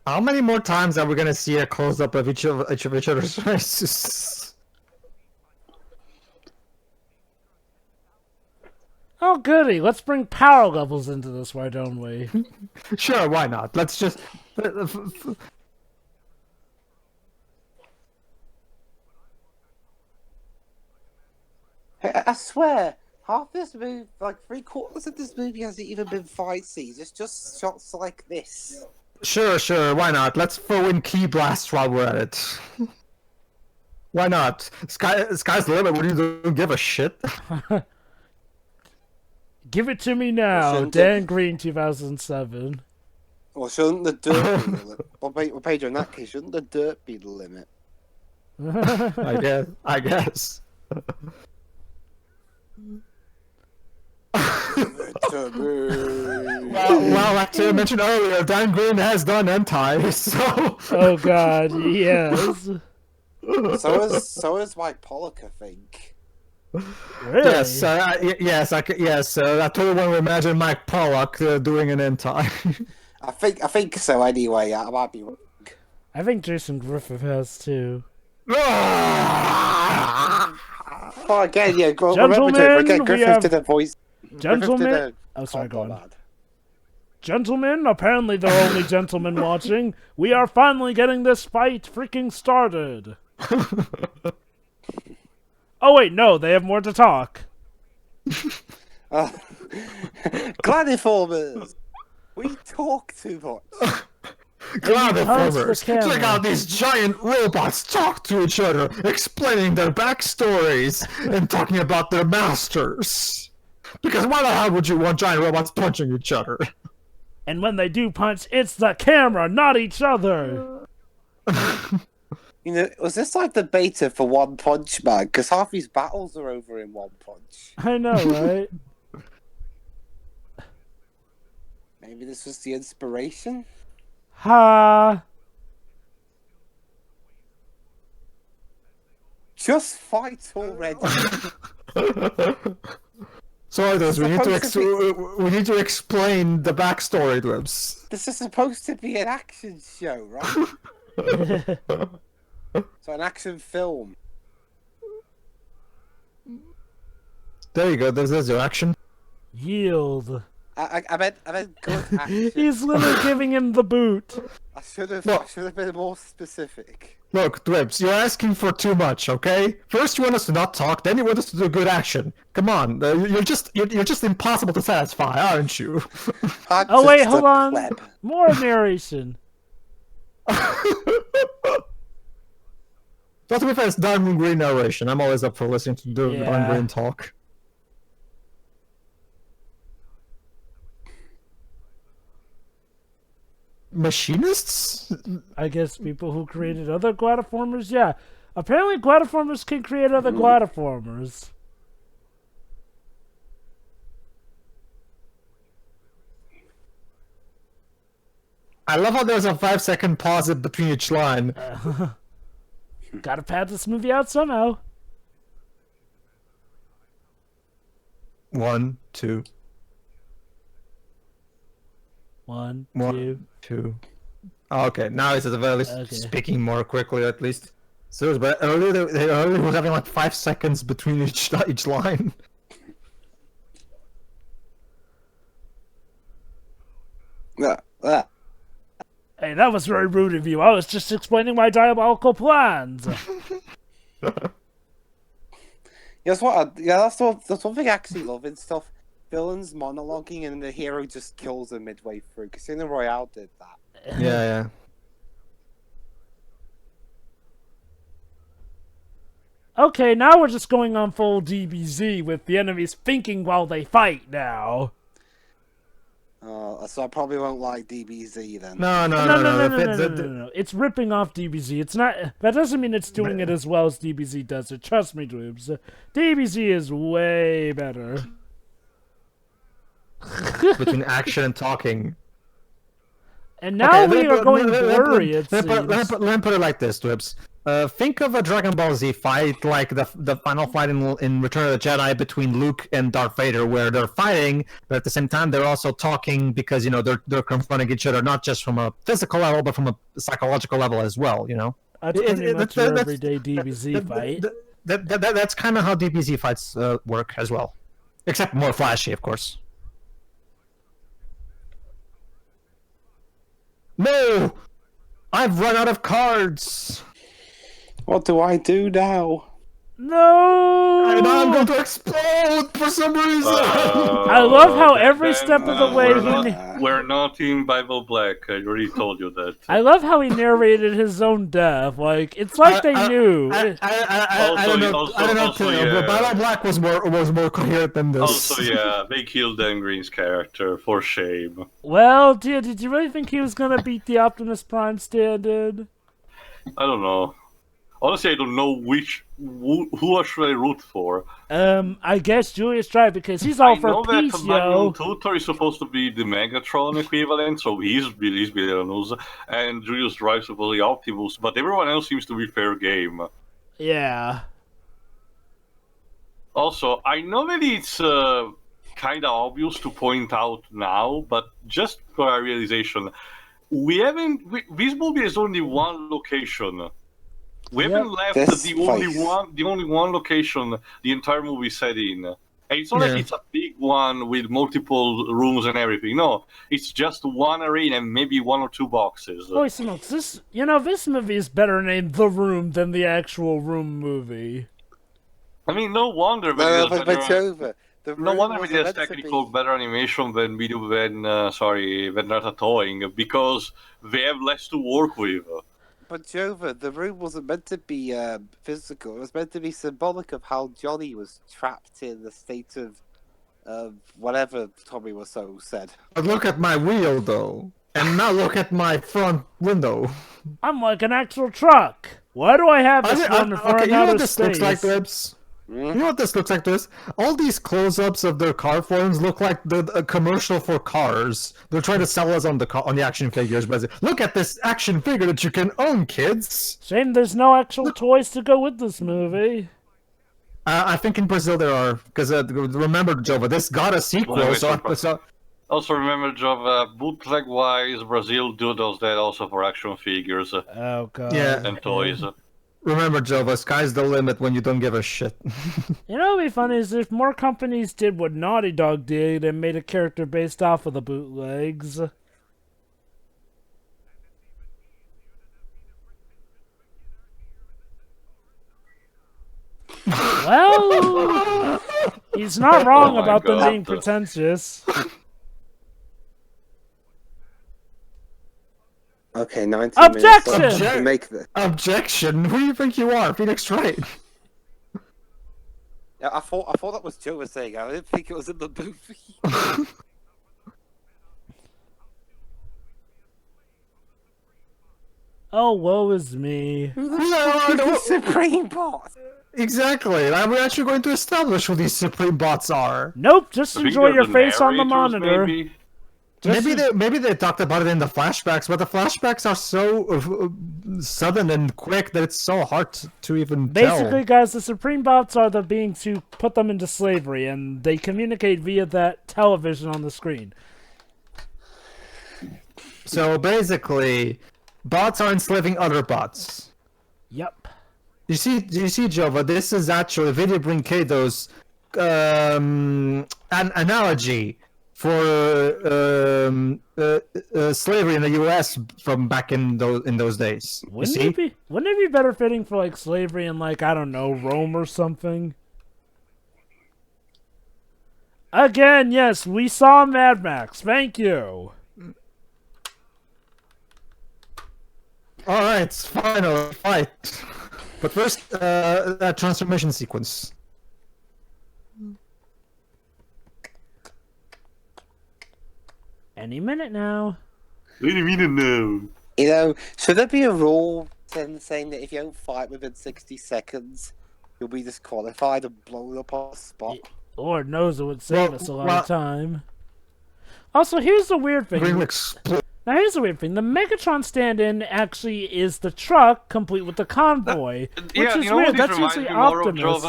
How many more times are we gonna see a close-up of each other's faces? Oh, goody. Let's bring power levels into this, why don't we? Sure, why not? Let's just... I swear, half this movie, like 3/4 of this movie hasn't even been fight scenes. It's just shots like this. Sure, why not? Let's throw in key blasts while we're at it. Why not? Sky's the limit when you don't give a shit. Give it to me now, Dan Green 2007. Well, shouldn't the dirt be the limit? Well, Pedro, in that case, shouldn't the dirt be the limit? I guess. Well, like I mentioned earlier, Dan Green has done hentai, so... Oh god, yes. So is Mike Pollock, I think. Really? Yes, I totally want to imagine Mike Pollock doing an hentai. I think so anyway, I might be wrong. I think Jason Griffith has too. Oh, again, yeah, Gentlemen, remember Griffith did a voice. Gentlemen, oh sorry, go on. Gentlemen, apparently there are only gentlemen watching. We are finally getting this fight freaking started. Oh wait, no, they have more to talk. Gladiformers! We talk too much. Gladiformers! camera. Check out these giant robots talk to each other, explaining their backstories and talking about their masters. Because why the hell would you want giant robots punching each other? And when they do punch, it's the camera, not each other. You know, was this like the beta for One Punch Man? Because half his battles are over in One Punch. I know, right? Maybe this was the inspiration? Ha! Just fight already. Sorry, we need to explain the backstory to him. This is supposed to be an action show, right? So an action film. There you go, there's your action. Yield. I meant good action. He's literally giving him the boot. I should have been more specific. Look, Dwibs, you're asking for too much, okay? First you want us to not talk, then you want us to do good action. Come on, you're just impossible to satisfy, aren't you? Oh wait, hold on. More narration. Not to be fair, it's Diamond Green narration. I'm always up for listening to Diamond Green talk. Machinists? I guess people who created other Gladiformers? Yeah. Apparently Gladiformers can create other Gladiformers. I love how there's a 5-second pause in between each line. Gotta pad this movie out somehow. 1, 2. 1, 2. Oh, okay, now it's at the very least speaking more quickly at least. So, but earlier they was having like 5 seconds between each line. Hey, that was very rude of you. I was just explaining my diabolical plans. That's one thing I actually love in stuff. Villains monologuing and the hero just kills them midway through. Casino Royale did that. Yeah. Okay, now we're just going on full DBZ with the enemies thinking while they fight now. So I probably won't like DBZ then. No. It's ripping off DBZ. It's not. That doesn't mean it's doing it as well as DBZ does it. Trust me, Dweebs. DBZ is way better. Between action and talking. And now we are going blurry, it seems. Let me put it like this, Dweebs. Think of a Dragon Ball Z fight like the final fight in Return of the Jedi between Luke and Darth Vader, where they're fighting, but at the same time they're also talking because they're confronting each other not just from a physical level but from a psychological level as well. That's pretty much your everyday DBZ fight. That's kind of how DBZ fights work as well, except more flashy, of course. No, I've run out of cards. What do I do now? No! And I'm going to explode for some reason! I love how every step of the way we're not in Bible Black. I already told you that. I love how he narrated his own death. Like, it's like they knew. I don't know. Bible Black was more coherent than this. Also, yeah, they killed Dan Green's character, for shame. Well, did you really think he was gonna beat the Optimus Prime stand-in? I don't know. Honestly, I don't know who should I root for. I guess Julius Drive, because he's all for peace, I know that Manuel Tutor is supposed to be the Megatron equivalent, so he's villainous, and Julius Drive is supposedly Optimus, but everyone else seems to be fair game. Yeah. Also, I know that it's kind of obvious to point out now, but just for a realization, this movie has only one location. We haven't left the only one location the entire movie set in, And it's not like it's a big one with multiple rooms and everything. No, it's just one arena and maybe 1 or 2 boxes. Holy smokes, this movie is better named The Room than the actual Room movie. I mean, no wonder. No, but it's over. No wonder it has technical better animation than Ratatoing, because they have less to work with. But Jova, the room wasn't meant to be physical. It was meant to be symbolic of how Johnny was trapped in the state of whatever Tommy Wiseau said. But look at my wheel, though. And now look at my front window. I'm like an actual truck. Why do I have this one if we're in you know outer what this space? looks like, Debs? You know what this looks like to us? All these close-ups of their car forms look like a commercial for cars. They're trying to sell us on the action figures, but look at this action figure that you can own, kids! Shame there's no actual toys to go with this movie. I think in Brazil there are, because remember, Jova, this got a sequel, so... Also remember, Jova, bootleg-wise, Brazil does that also for action figures and toys. Remember, Jova, sky's the limit when you don't give a shit. You know what would be funny is if more companies did what Naughty Dog did and made a character based off of the bootlegs. Well, he's not wrong about them being pretentious. Okay, 19 Objection! minutes to make this. Objection? Who do you think you are? Phoenix Wright. Yeah, I thought that was Joe was saying. I didn't think it was in the movie. Oh, woe is me. The Supreme Boss. Exactly. We're actually going to establish who these Supreme Bots are. Nope, just enjoy your face on the monitor. Maybe Maybe they talked about it in the flashbacks, but the flashbacks are so sudden and quick that it's so hard to even tell. Basically, guys, the Supreme Bots are the beings who put them into slavery, and they communicate via that television on the screen. So basically, bots are enslaving other bots. Yep. You see, Jova, this is actually Video Brinquedo's an analogy for slavery in the U.S. from back in those days. Wouldn't it be better fitting for like slavery in like, I don't know, Rome or something? Again, yes, we saw Mad Max. Thank you. All right, final fight. But first, that transformation sequence. Any minute now. Any minute now. You know, should there be a rule saying that if you don't fight within 60 seconds, you'll be disqualified and blown up on the spot? Lord knows it would save us a lot of time. Also, here's the weird thing. Now, here's the weird thing. The Megatron stand-in actually is the truck, complete with the convoy. Which is weird. That's usually Optimus.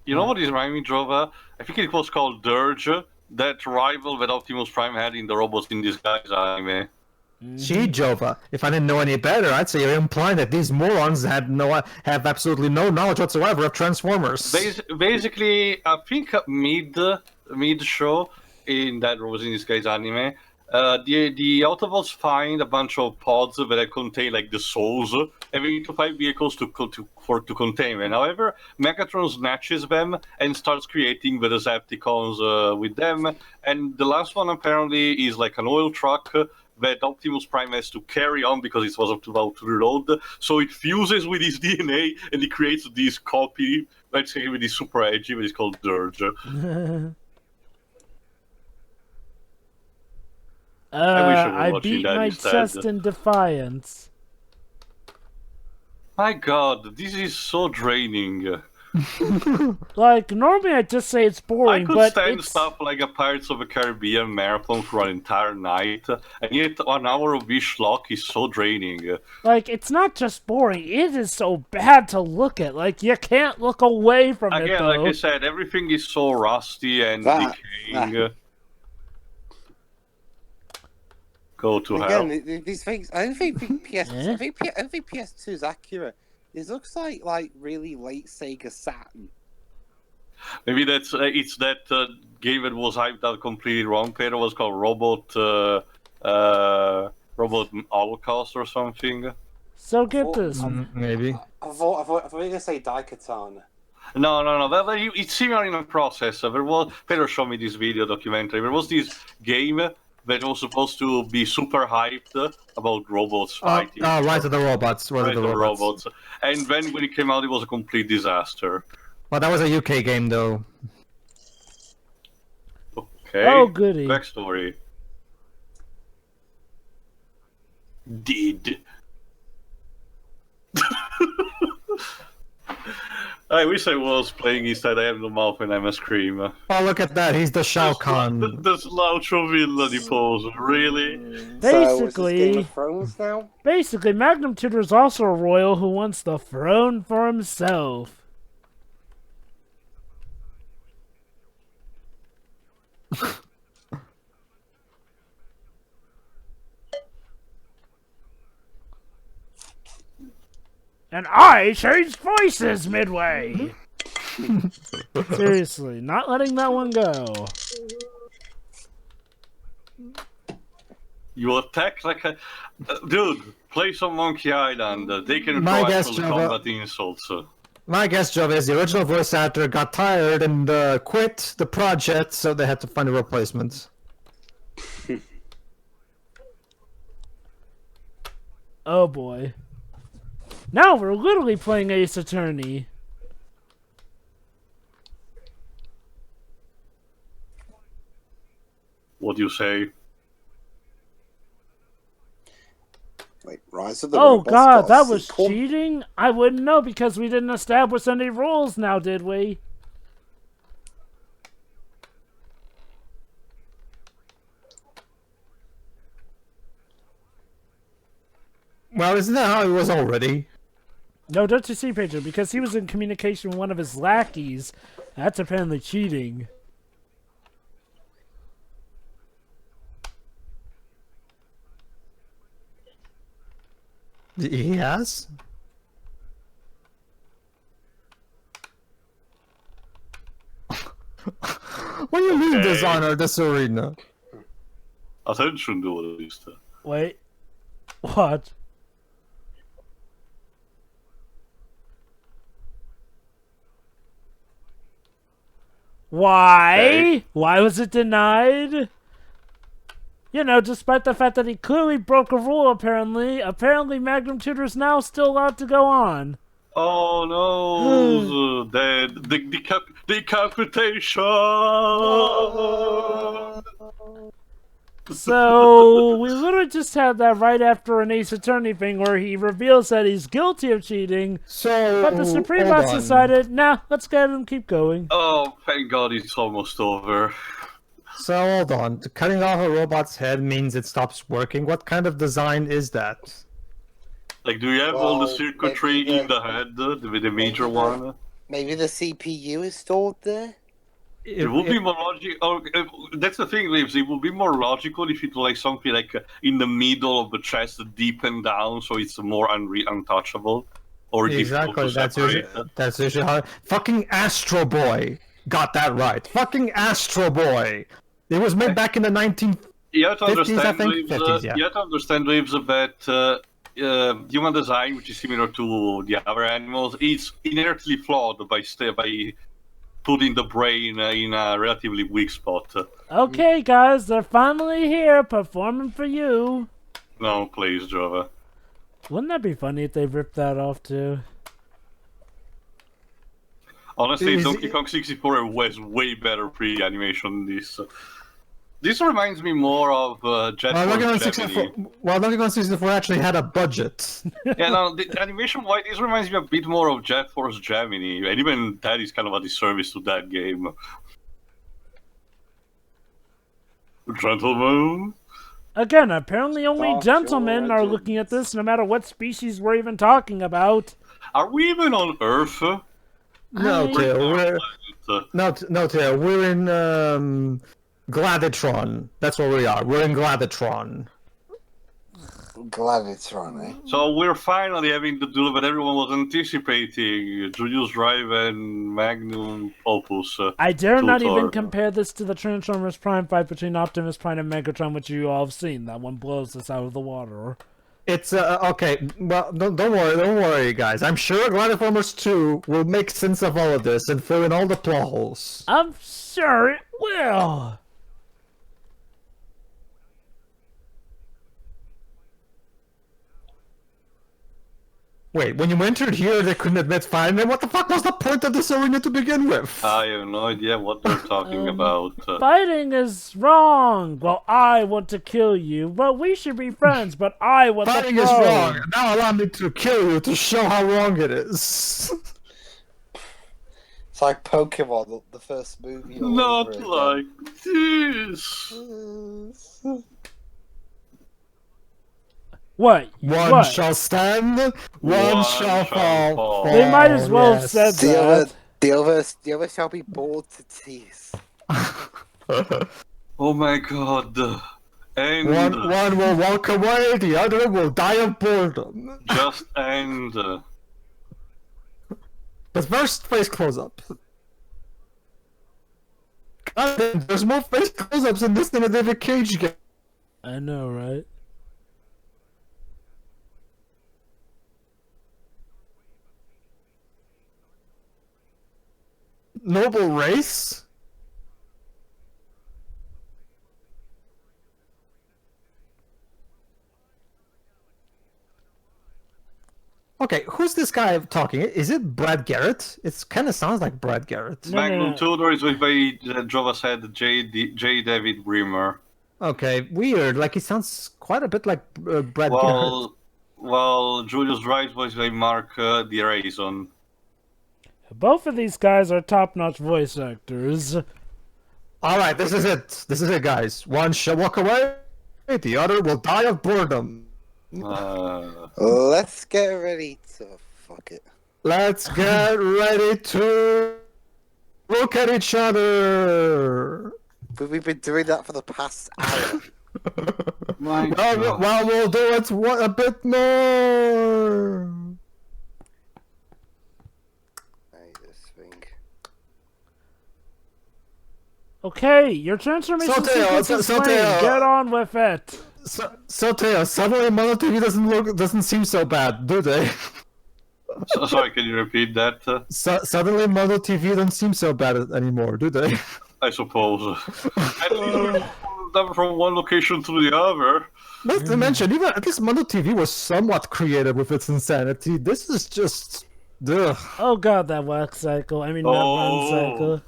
You know what is reminding me, Jova? I think it was called Dirge, that rival that Optimus Prime had in the Robots in Disguise anime. Gee, Jova, if I didn't know any better, I'd say you're implying that these morons have absolutely no knowledge whatsoever of Transformers. Basically, I think mid show in that Robots in Disguise anime, the Autobots find a bunch of pods that contain like the souls, and we need to find vehicles to contain them. However, Megatron snatches them and starts creating the Decepticons with them. And the last one apparently is like an oil truck that Optimus Prime has to carry on because it was about to reload. So it fuses with his DNA and it creates this copy, let's say, with this super edgy, that is called Dirge. I beat my chest in defiance. My god, this is so draining. Like, normally I'd just say it's boring, but I could stand stuff like a Pirates of the Caribbean marathon for an entire night, and yet 1 hour of this schlock is so draining. Like, it's not just boring, it is so bad to look at. Like, you can't look away from it, though. Again, like I said, everything is so rusty and decaying. Go to hell. Again, these things. I don't think PS2 is accurate. This looks like really late Sega Saturn. Maybe that's it's that game that was hyped out completely wrong. Player was called Robot Holocaust or something. So get this. Maybe. I thought you were going to say Daikatana. No. It's similar in the process. There was Pedro showed me this video documentary. There was this game that was supposed to be super hyped about robots fighting. Rise of the Robots. Rise of the Robots. And then when it came out, it was a complete disaster. Well, that was a UK game, though. Okay. Oh, goody. Backstory. Did. I wish I was playing instead. I am the mouth and I'm a scream. Oh, look at that. He's the Shao Kahn. The Sloucho villain pose. Really? Basically, Game of Thrones now? basically, Magnum Tutor is also a royal who wants the throne for himself. And I changed voices midway. Seriously, not letting that one go. You attack like a... dude, play some Monkey Island. They can My throw guess, actual Java. combat insults. My guess, Joe, is the original voice actor got tired and quit the project, so they had to find a replacement. Oh boy. Now we're literally playing Ace Attorney. What do you say? Wait, Rise of the Oh Robots god, got a that was sequel? cheating? I wouldn't know because we didn't establish any rules now, did we? Well, isn't that how it was already? No, don't you see, Pedro? Because he was in communication with one of his lackeys. That's apparently cheating. He has? What do you mean Okay. dishonor this arena? Attention to at least. Wait. What? Why? Okay. Why was it denied? You know, despite the fact that he clearly broke a rule, apparently Magnum Tutor is now still allowed to go on. Oh no! the decapitation! So, we literally just had that right after an Ace Attorney thing where he reveals that he's guilty of cheating, So, but the Supreme hold Boss on. decided, nah, let's get him keep going. Oh, thank God it's almost over. So hold on. Cutting off a robot's head means it stops working. What kind of design is that? Like, do you have all the Well, circuitry maybe in the head, the major one? Maybe the CPU is stored there? It would be more logical. That's the thing, Lives. It would be more logical if it was like something like in the middle of the chest, deep and down, so it's more untouchable. Or Exactly. difficult to separate. That's usually how. Fucking Astro Boy got that right. Fucking Astro Boy. It was made back in the 19. You have to 50s, I understand, think? Lives, 50s, yeah. you have to understand, Lives, that human design, which is similar to the other animals, is inherently flawed by putting the brain in a relatively weak spot. Okay, guys, they're finally here, performing for you. No, please, Java. Wouldn't that be funny if they ripped that off, too? Honestly, Is Donkey it- Kong 64 was way better pre-animation than this. This reminds me more of Jet Well, Donkey Kong Force 64. Gemini. Well, Donkey Kong 64 actually had a budget. Yeah, no, the animation-wise, this reminds me a bit more of Jet Force Gemini, and even that is kind of a disservice to that game. Gentlemen? Again, apparently only Dark gentlemen Shore are Legends. looking at this, no matter what species we're even talking about. Are we even on Earth? No, I- Tail. We're Uh, no, Tail. We're in Gladiatron. That's where we are. We're in Gladiatron. Gladiator, eh? So we're finally having to do what everyone was anticipating: Julius Drive and Magnum Opus. I dare not Tutor. even compare this to the Transformers Prime fight between Optimus Prime and Megatron, which you all have seen. That one blows us out of the water. It's okay. Well, don't worry, guys. I'm sure Gladiformers 2 will make sense of all of this and fill in all the plot holes. I'm sure it will. Wait, when you entered here, they couldn't admit fighting. Then what the fuck was the point of this arena to begin with? I have no idea what they're talking about. Fighting is wrong. Well, I want to kill you. Well, we should be friends, but I want Fighting the is throne. wrong. Now allow me to kill you to show how wrong it is. It's like Pokemon, the first movie. all Not over like this. again. What? One What? shall stand, one shall fall. They might as well have Yes. said The other, that. the other shall be bored to tears. Oh my god. And One will walk away, the other will die of boredom. just end. But first, face close-up. God damn, there's more face close-ups in this than a David Cage game. I know, right? Noble race? Okay, who's this guy talking? Is it Brad Garrett? It kind of sounds like Brad Garrett. No, Magnum Tudor is with by Jova said J. David Brimmer. Okay, weird. Like, it sounds quite a bit like Brad Garrett. Well, Julius Wright was by Mark DeRaison. Both of these guys are top-notch voice actors. Alright, this is it. This is it, guys. One shall walk away, the other will die of boredom. Let's get ready to fuck it. Let's get ready to look at each other. But we've been doing that for the past hour. Well, we'll do it a bit more. I just think. Okay, your transformation So, Teo, sequence so- is so, playing. Teo. Get on with it. So Teo, suddenly Mono TV doesn't seem so bad, do they? Sorry, can you repeat that? Suddenly Mono TV don't seem so bad anymore, do they? I suppose. Never from one location to the other. Not to mention, even at least Mono TV was somewhat creative with its insanity. This is just, ugh. Oh god, that wax cycle. I mean, that run cycle.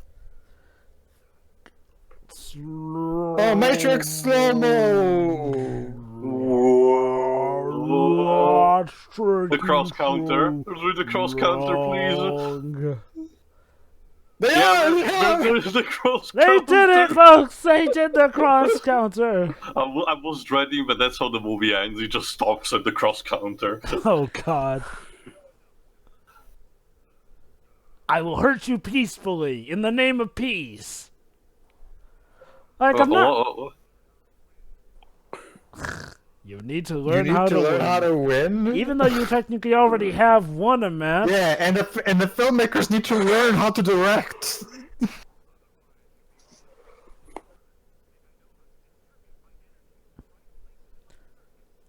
Oh, Matrix slow-mo! The cross counter. Do the cross counter, please. There's the cross They counter. did it, folks! They did the cross counter! I was dreading, but that's how the movie ends. He just stops at the cross counter. Oh god. I will hurt you peacefully, in the name of peace. Like, I'm not... You need to learn how to win. Even though you technically already have won a match. Yeah, and the filmmakers need to learn how to direct.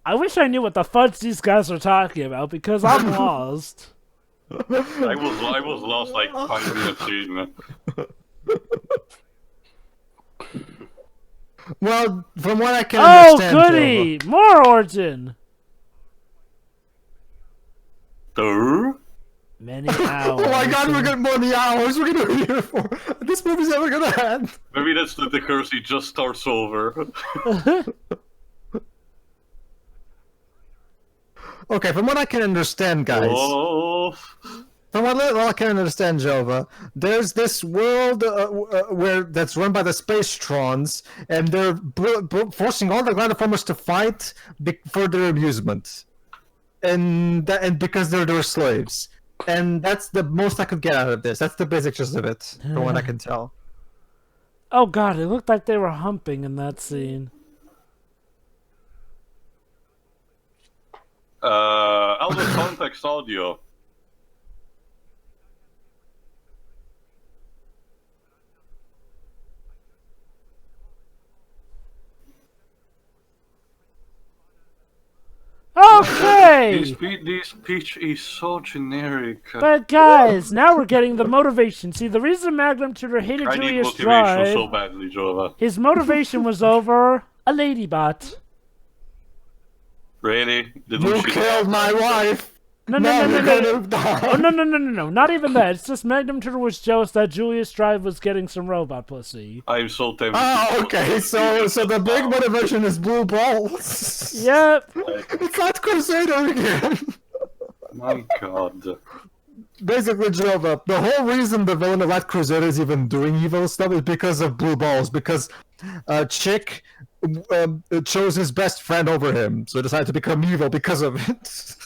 I wish I knew what the fudge these guys are talking about, because I'm lost. I was lost like 5 minutes in. Well, from what I can Oh, understand, goody! More Origin! Many hours. Oh my god, we're getting more than the hours we're gonna be here for. This movie's never gonna end. Maybe that's the curse. He just starts over. Okay, from what I can understand, guys. Oh. From what little I can understand, Jova, there's this world where that's run by the Spacetrons, and they're forcing all the Gladiformers to fight for their amusement, and because they're their slaves. And that's the most I could get out of this. That's the basic gist of it, from what I can tell. Oh god, it looked like they were humping in that scene. Out of context audio. Okay! This speech is so generic. But guys, now we're getting the motivation. See, the reason Magnum Tutor hated I need Julius motivation so Drive, badly, Jova. his motivation was over a ladybot. Really? You killed my wife! No, Now no, no, you're no, gonna no. die! Oh, no. Not even that. It's just Magnum Tutor was jealous that Julius Drive was getting some robot pussy. I'm so tempted. Oh, okay, so the big motivation is blue balls. Yep. It's not Crusader again. My god. Basically, Jova, the whole reason the villain of White Crusader is even doing evil stuff is because of blue balls. Because Chick chose his best friend over him, so he decided to become evil because of it.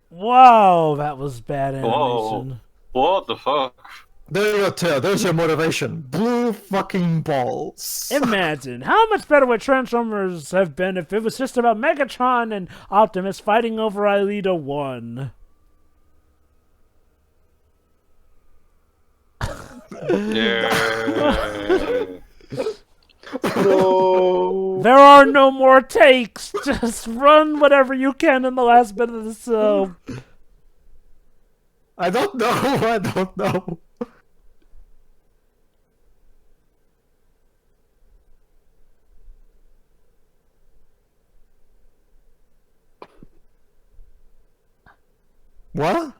Wow, that was bad animation. Whoa. What the fuck? There you go, Tail. There's your motivation. Blue fucking balls. Imagine how much better would Transformers have been if it was just about Megatron and Optimus fighting over Aelita 1. Yeah. No. There are no more takes. Just run whatever you can in the last bit of the show. I don't know. I don't know. What?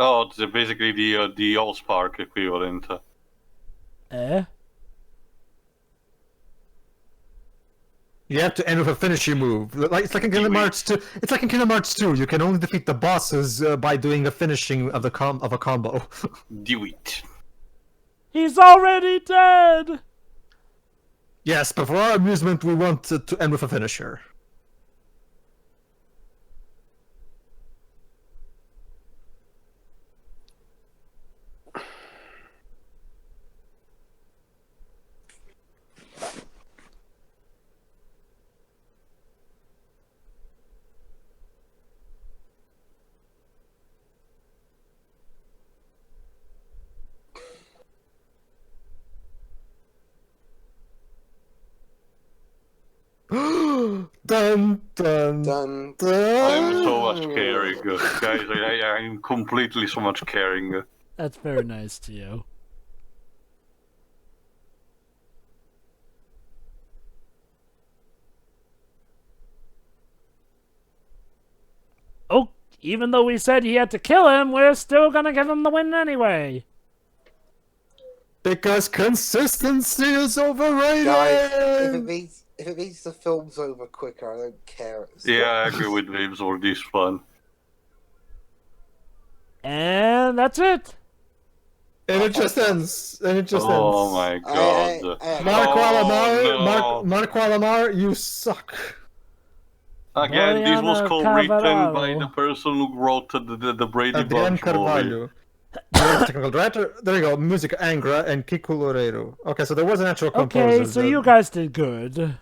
Oh, it's basically the Allspark equivalent. Eh? You have to end with a finishing move. Like it's like in Kingdom Hearts 2. It's like in Kingdom Hearts 2. You can only defeat the bosses by doing a finishing of a combo. Do it. He's already dead! Yes, but for our amusement, we want to end with a finisher. Dun dun Dun. dun. I'm so much caring, guys. I'm completely so much caring. That's very nice to you. Oh, even though we said he had to kill him, we're still gonna give him the win anyway. Because consistency is overrated. Guys, if it means the film's over quicker, I don't care. Yeah, I agree with James or this one. And that's it. And it just ends. And it just Oh ends. my god. Mark Walamar, no. Mark Walamar, you suck. Again, this was Mariano co-written by Carvalho. the person who wrote the Brady Adrian Bunch movie. Carvalho. Technical director. There you go. Music Angra and Kiko Loureiro. Okay, so there was an actual composer. Okay, so you guys did good.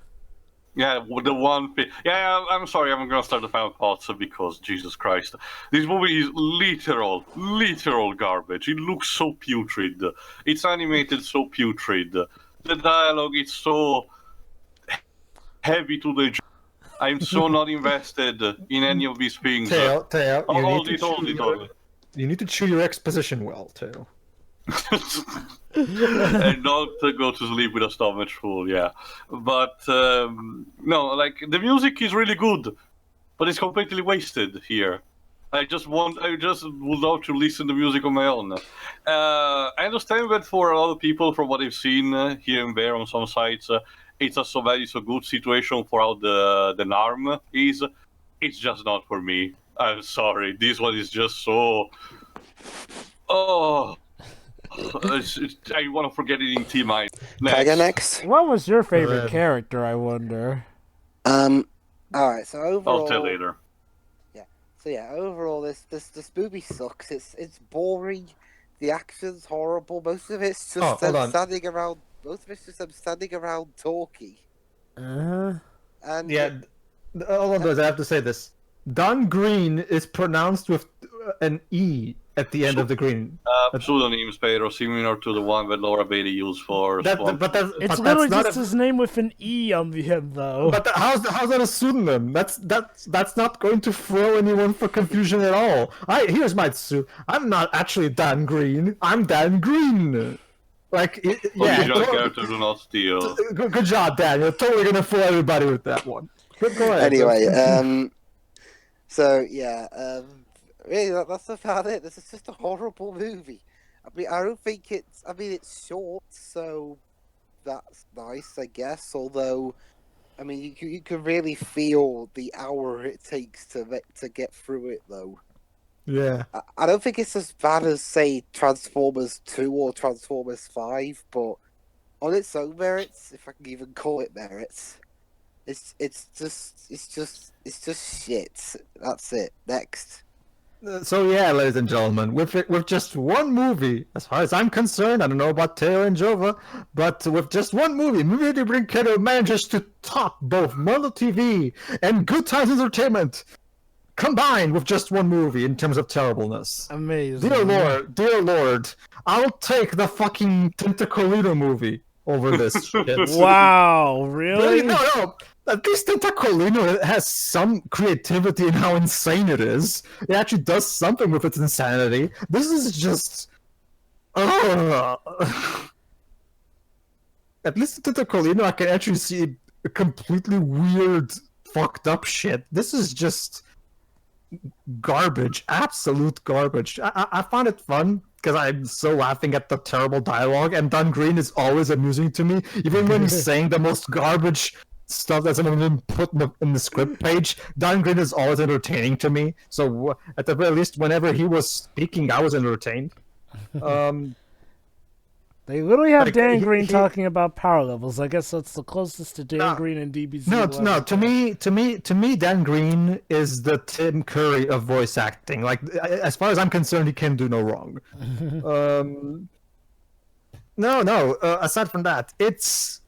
Yeah, the one thing. Yeah, I'm sorry, I'm gonna start the final thoughts because Jesus Christ, this movie is literal garbage. It looks so putrid. It's animated so putrid. The dialogue is so heavy to the. I'm so not invested in any of these things. Teo, Hold it. You need to chew your exposition well, Teo. And not go to sleep with a stomach full, yeah. But no, like the music is really good, but it's completely wasted here. I just would love to listen to music on my own. I understand that for a lot of people, from what I've seen here and there on some sites, it's a so good situation for how the NARM is. It's just not for me. I'm sorry. This one is just so. Oh. I want to forget it in T-Mine. Can I go next? What was your favorite ahead. character, I wonder? Alright, so overall... I'll tell later. So yeah, overall, this movie sucks. It's boring. The action's horrible. Most of it's just hold them on. standing around. Most of it's just them standing around talking. And Yeah, hold on, I have to say this. Don Green is pronounced with an E at the end of the green. Pseudonyms, Pedro, similar to the one that Laura Bailey used for Swamp. It's literally just his name with an E on the end, though. But how's that a pseudonym? That's not going to throw anyone for confusion at all. Here's my I'm not actually Dan Green. I'm Dan Green. Like, yeah. Original character do not steal. Good job, Dan. You're totally gonna fool everybody with that one. Go ahead. anyway, so yeah, really, that's about it. This is just a horrible movie. I mean, I don't think it's. I mean, it's short, so that's nice, I guess. Although, I mean, you can really feel the hour it takes to get through it, though. Yeah. I don't think it's as bad as, say, Transformers 2 or Transformers 5, but on its own merits, if I can even call it merits, it's just shit. That's it. Next. So yeah, ladies and gentlemen, with just one movie, as far as I'm concerned, I don't know about Teo and Jova, but with just one movie, Movie Brinquedo manages to top both Model TV and Good Times Entertainment combined with just one movie in terms of terribleness. Amazing. Dear Lord, I'll take the fucking Tentacolino movie over this shit. Wow, really? No. At least Tentacolino has some creativity in how insane it is. It actually does something with its insanity. This is just... At least in Tentacolino I can actually see a completely weird, fucked up shit. This is just... garbage, absolute garbage. I found it fun because I'm so laughing at the terrible dialogue, and Don Green is always amusing to me, even when he's saying the most garbage stuff that someone didn't put in the script page. Don Green is always entertaining to me, so at the very least, whenever he was speaking, I was entertained. They literally have Dan Green talking about power levels. I guess that's the closest to Dan Green and DBZ. No. To me, Dan Green is the Tim Curry of voice acting. Like, as far as I'm concerned, he can do no wrong. Aside from that, it's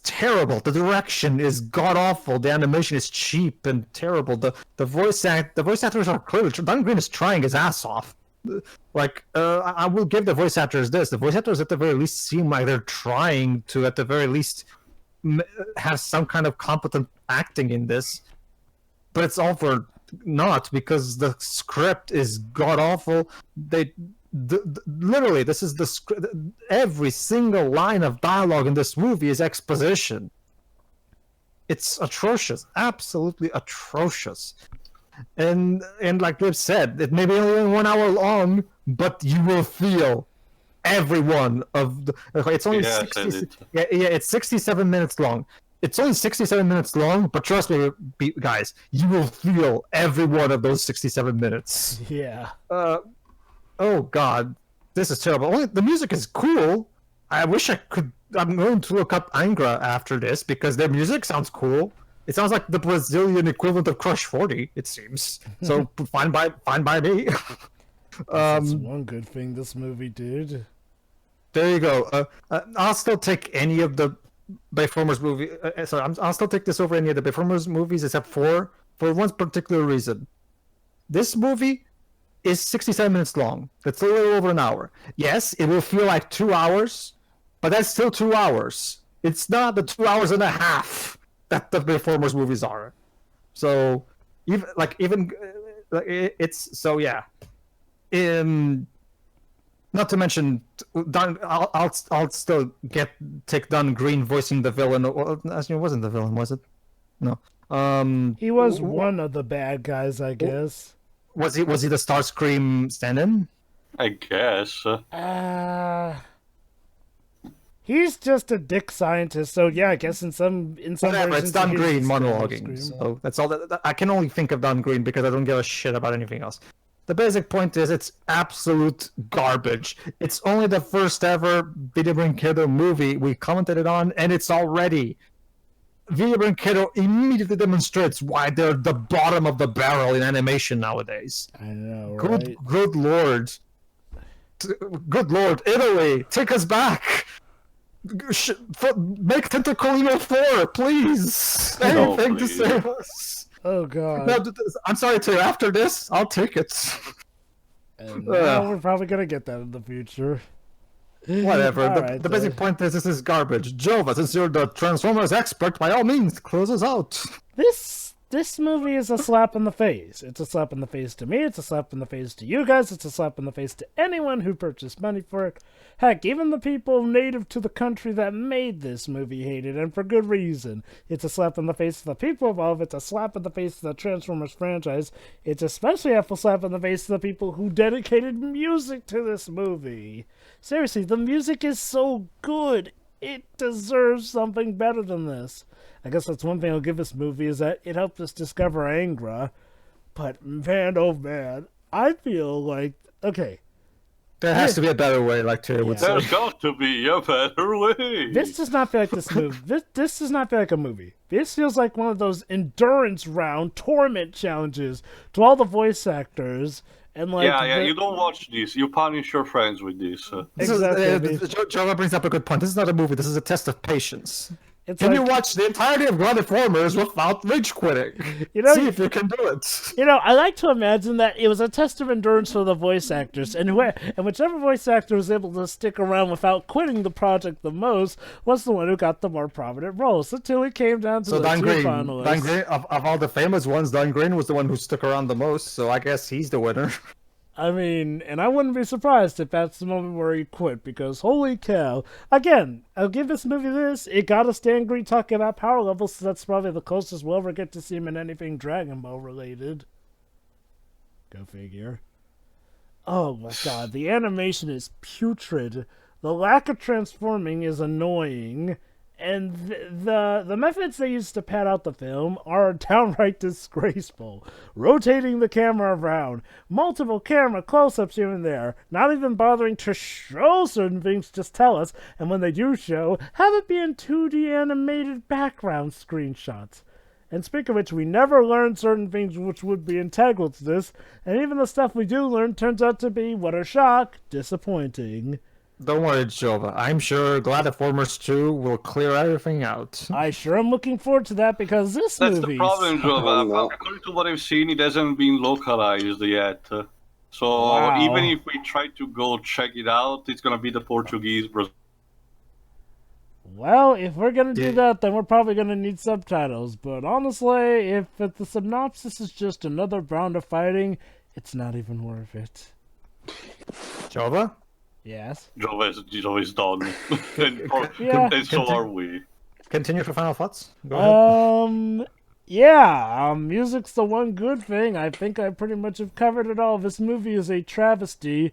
terrible. The direction is god awful. The animation is cheap and terrible. The voice actors are clearly. Dan Green is trying his ass off. Like, I will give the voice actors this. The voice actors, at the very least, seem like they're trying to, at the very least, have some kind of competent acting in this. But it's all for naught because the script is god awful. Literally, this is the script. Every single line of dialogue in this movie is exposition. It's atrocious, absolutely atrocious. And like we've said, it may be only 1 hour long, but you will feel every one of the. It's only it's 67 minutes long. It's only 67 minutes long, but trust me, guys, you will feel every one of those 67 minutes. Yeah. Oh God, this is terrible. Only the music is cool. I wish I could. I'm going to look up Angra after this because their music sounds cool. It sounds like the Brazilian equivalent of Crush 40, it seems. So fine by me. That's one good thing this movie did. There you go. I'll still take any of the Bayformers movie. I'll still take this over any of the Bayformers movies except for one particular reason. This movie is 67 minutes long. That's a little over an hour. Yes, it will feel like 2 hours, but that's still 2 hours. It's not the 2 hours and a half that the Bayformers movies are. So it's so yeah. Not to mention, I'll still take Don Green voicing the villain. Well, actually, it wasn't the villain, was it? No. He was one of the bad guys, I guess. Was he the Starscream stand-in? I guess. He's just a dick scientist, so yeah, I guess in some whatever, it's Don Green monologuing. So that's all that I can only think of Don Green because I don't give a shit about anything else. The basic point is it's absolute garbage. It's only the first ever Video Brinquedo movie we commented on, and it's already Video Brinquedo immediately demonstrates why they're the bottom of the barrel in animation nowadays. I know, right? Good lord. Good lord, Italy, take us back. Make Tentacolino 4, please. No, Anything to please. save us. Oh god. No, I'm sorry, Taylor. After this, I'll take it. And now we're probably gonna get that in the future. Whatever. Alright, The basic point is this is garbage. Jova, since you're the Transformers expert, by all means, close us out. This movie is a slap in the face. It's a slap in the face to me, it's a slap in the face to you guys, it's a slap in the face to anyone who purchased money for it. Heck, even the people native to the country that made this movie hate it, and for good reason. It's a slap in the face to the people involved, it's a slap in the face to the Transformers franchise, it's especially a slap in the face to the people who dedicated music to this movie. Seriously, the music is so good, it deserves something better than this. I guess that's one thing I'll give this movie, is that it helped us discover Angra. But man, oh man, I feel like, okay. There has to be a better way, like Taylor would say. There's got to be a better way. This does not feel like this movie. This does not feel like a movie. This feels like one of those endurance round torment challenges to all the voice actors. And like, yeah, you don't watch this. You punish your friends with this. Exactly. Jova brings up a good point. This is not a movie. This is a test of patience. It's Can like, you watch the entirety of Gladiformers without rage quitting? You know, see if you can do it. You know, I like to imagine that it was a test of endurance for the voice actors, and whichever voice actor was able to stick around without quitting the project the most was the one who got the more prominent roles, until it came down to So the Don two Green, finalists. of all the famous ones, Don Green was the one who stuck around the most, so I guess he's the winner. I mean, and I wouldn't be surprised if that's the moment where he quit, because holy cow. Again, I'll give this movie this. It got us Dan Green talking about power levels, so that's probably the closest we'll ever get to see him in anything Dragon Ball related. Go figure. Oh my god, the animation is putrid. The lack of transforming is annoying. And the methods they use to pad out the film are downright disgraceful. Rotating the camera around, multiple camera close-ups here and there, not even bothering to show certain things, just tell us, and when they do show, have it be in 2D animated background screenshots. And speaking of which, we never learn certain things which would be integral to this, and even the stuff we do learn turns out to be, what a shock, disappointing. Don't worry, Jova. I'm sure Gladiformers 2 will clear everything out. I sure am looking forward to that, because this That's movie... the problem, Oh, Jova. no. According to what I've seen, it hasn't been localized yet. So Wow. even if we try to go check it out, it's gonna be the Portuguese. Well, if we're gonna do Yeah. that, then we're probably gonna need subtitles. But honestly, if the synopsis is just another round of fighting, it's not even worth it. Jova? Yes? Jova is done. Yeah. And so are we. Continue for final thoughts. Go ahead. Yeah, music's the one good thing. I think I pretty much have covered it all. This movie is a travesty.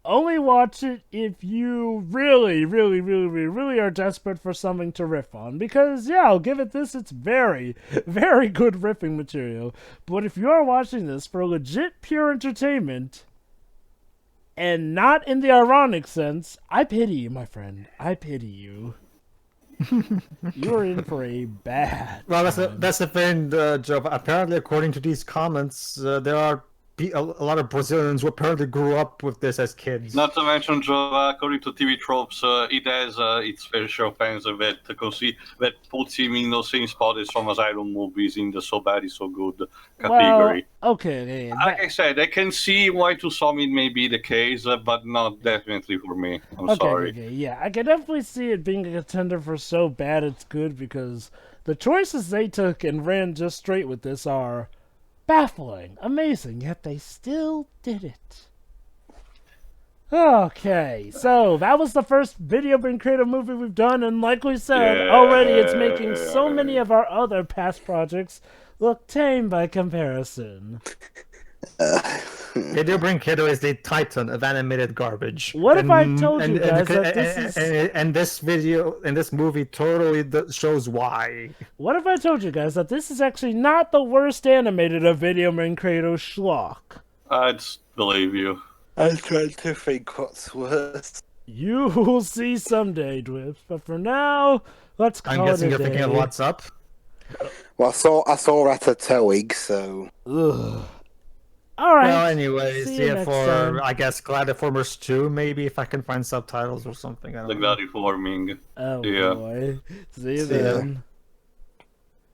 Only watch it if you really, really, really, really, really are desperate for something to riff on. Because, yeah, I'll give it this. It's very, very good riffing material. But if you are watching this for legit pure entertainment, and not in the ironic sense, I pity you, my friend. I pity you. You're in for a bad Well, time. that's the thing, Jova. Apparently, according to these comments, there are a lot of Brazilians who apparently grew up with this as kids. Not to mention, Jova, according to TV tropes, it has its fair share of fans that puts him in the same spot as some Asylum movies in the so bad is so good category. Well, okay. Like I said, I can see why to some it may be the case, but not definitely for me. I'm sorry. Okay, yeah, I can definitely see it being a contender for so bad it's good, because the choices they took and ran just straight with this are baffling, amazing, yet they still did it. Okay, so that was the first video Brinquedo movie we've done, and like we said, already it's making so many of our other past projects look tame by comparison. Video Brinquedo is the titan of animated garbage. What if I told you guys that this is... And this video and this movie totally shows why. What if I told you guys that this is actually not the worst animated of Video Brinquedo schlock? I'd believe you. I'm trying to think what's worse. You will see someday, Dwips. But for now, let's call I'm guessing it a you're thinking of day. what's up. Well, I saw Ratatoing, so Ugh. All right. Well, anyways, See you yeah, next for time. I guess Gladiformers 2, maybe if I can find subtitles or something. I The don't know. Gladiforming. Oh Yeah. boy. See you See ya. then.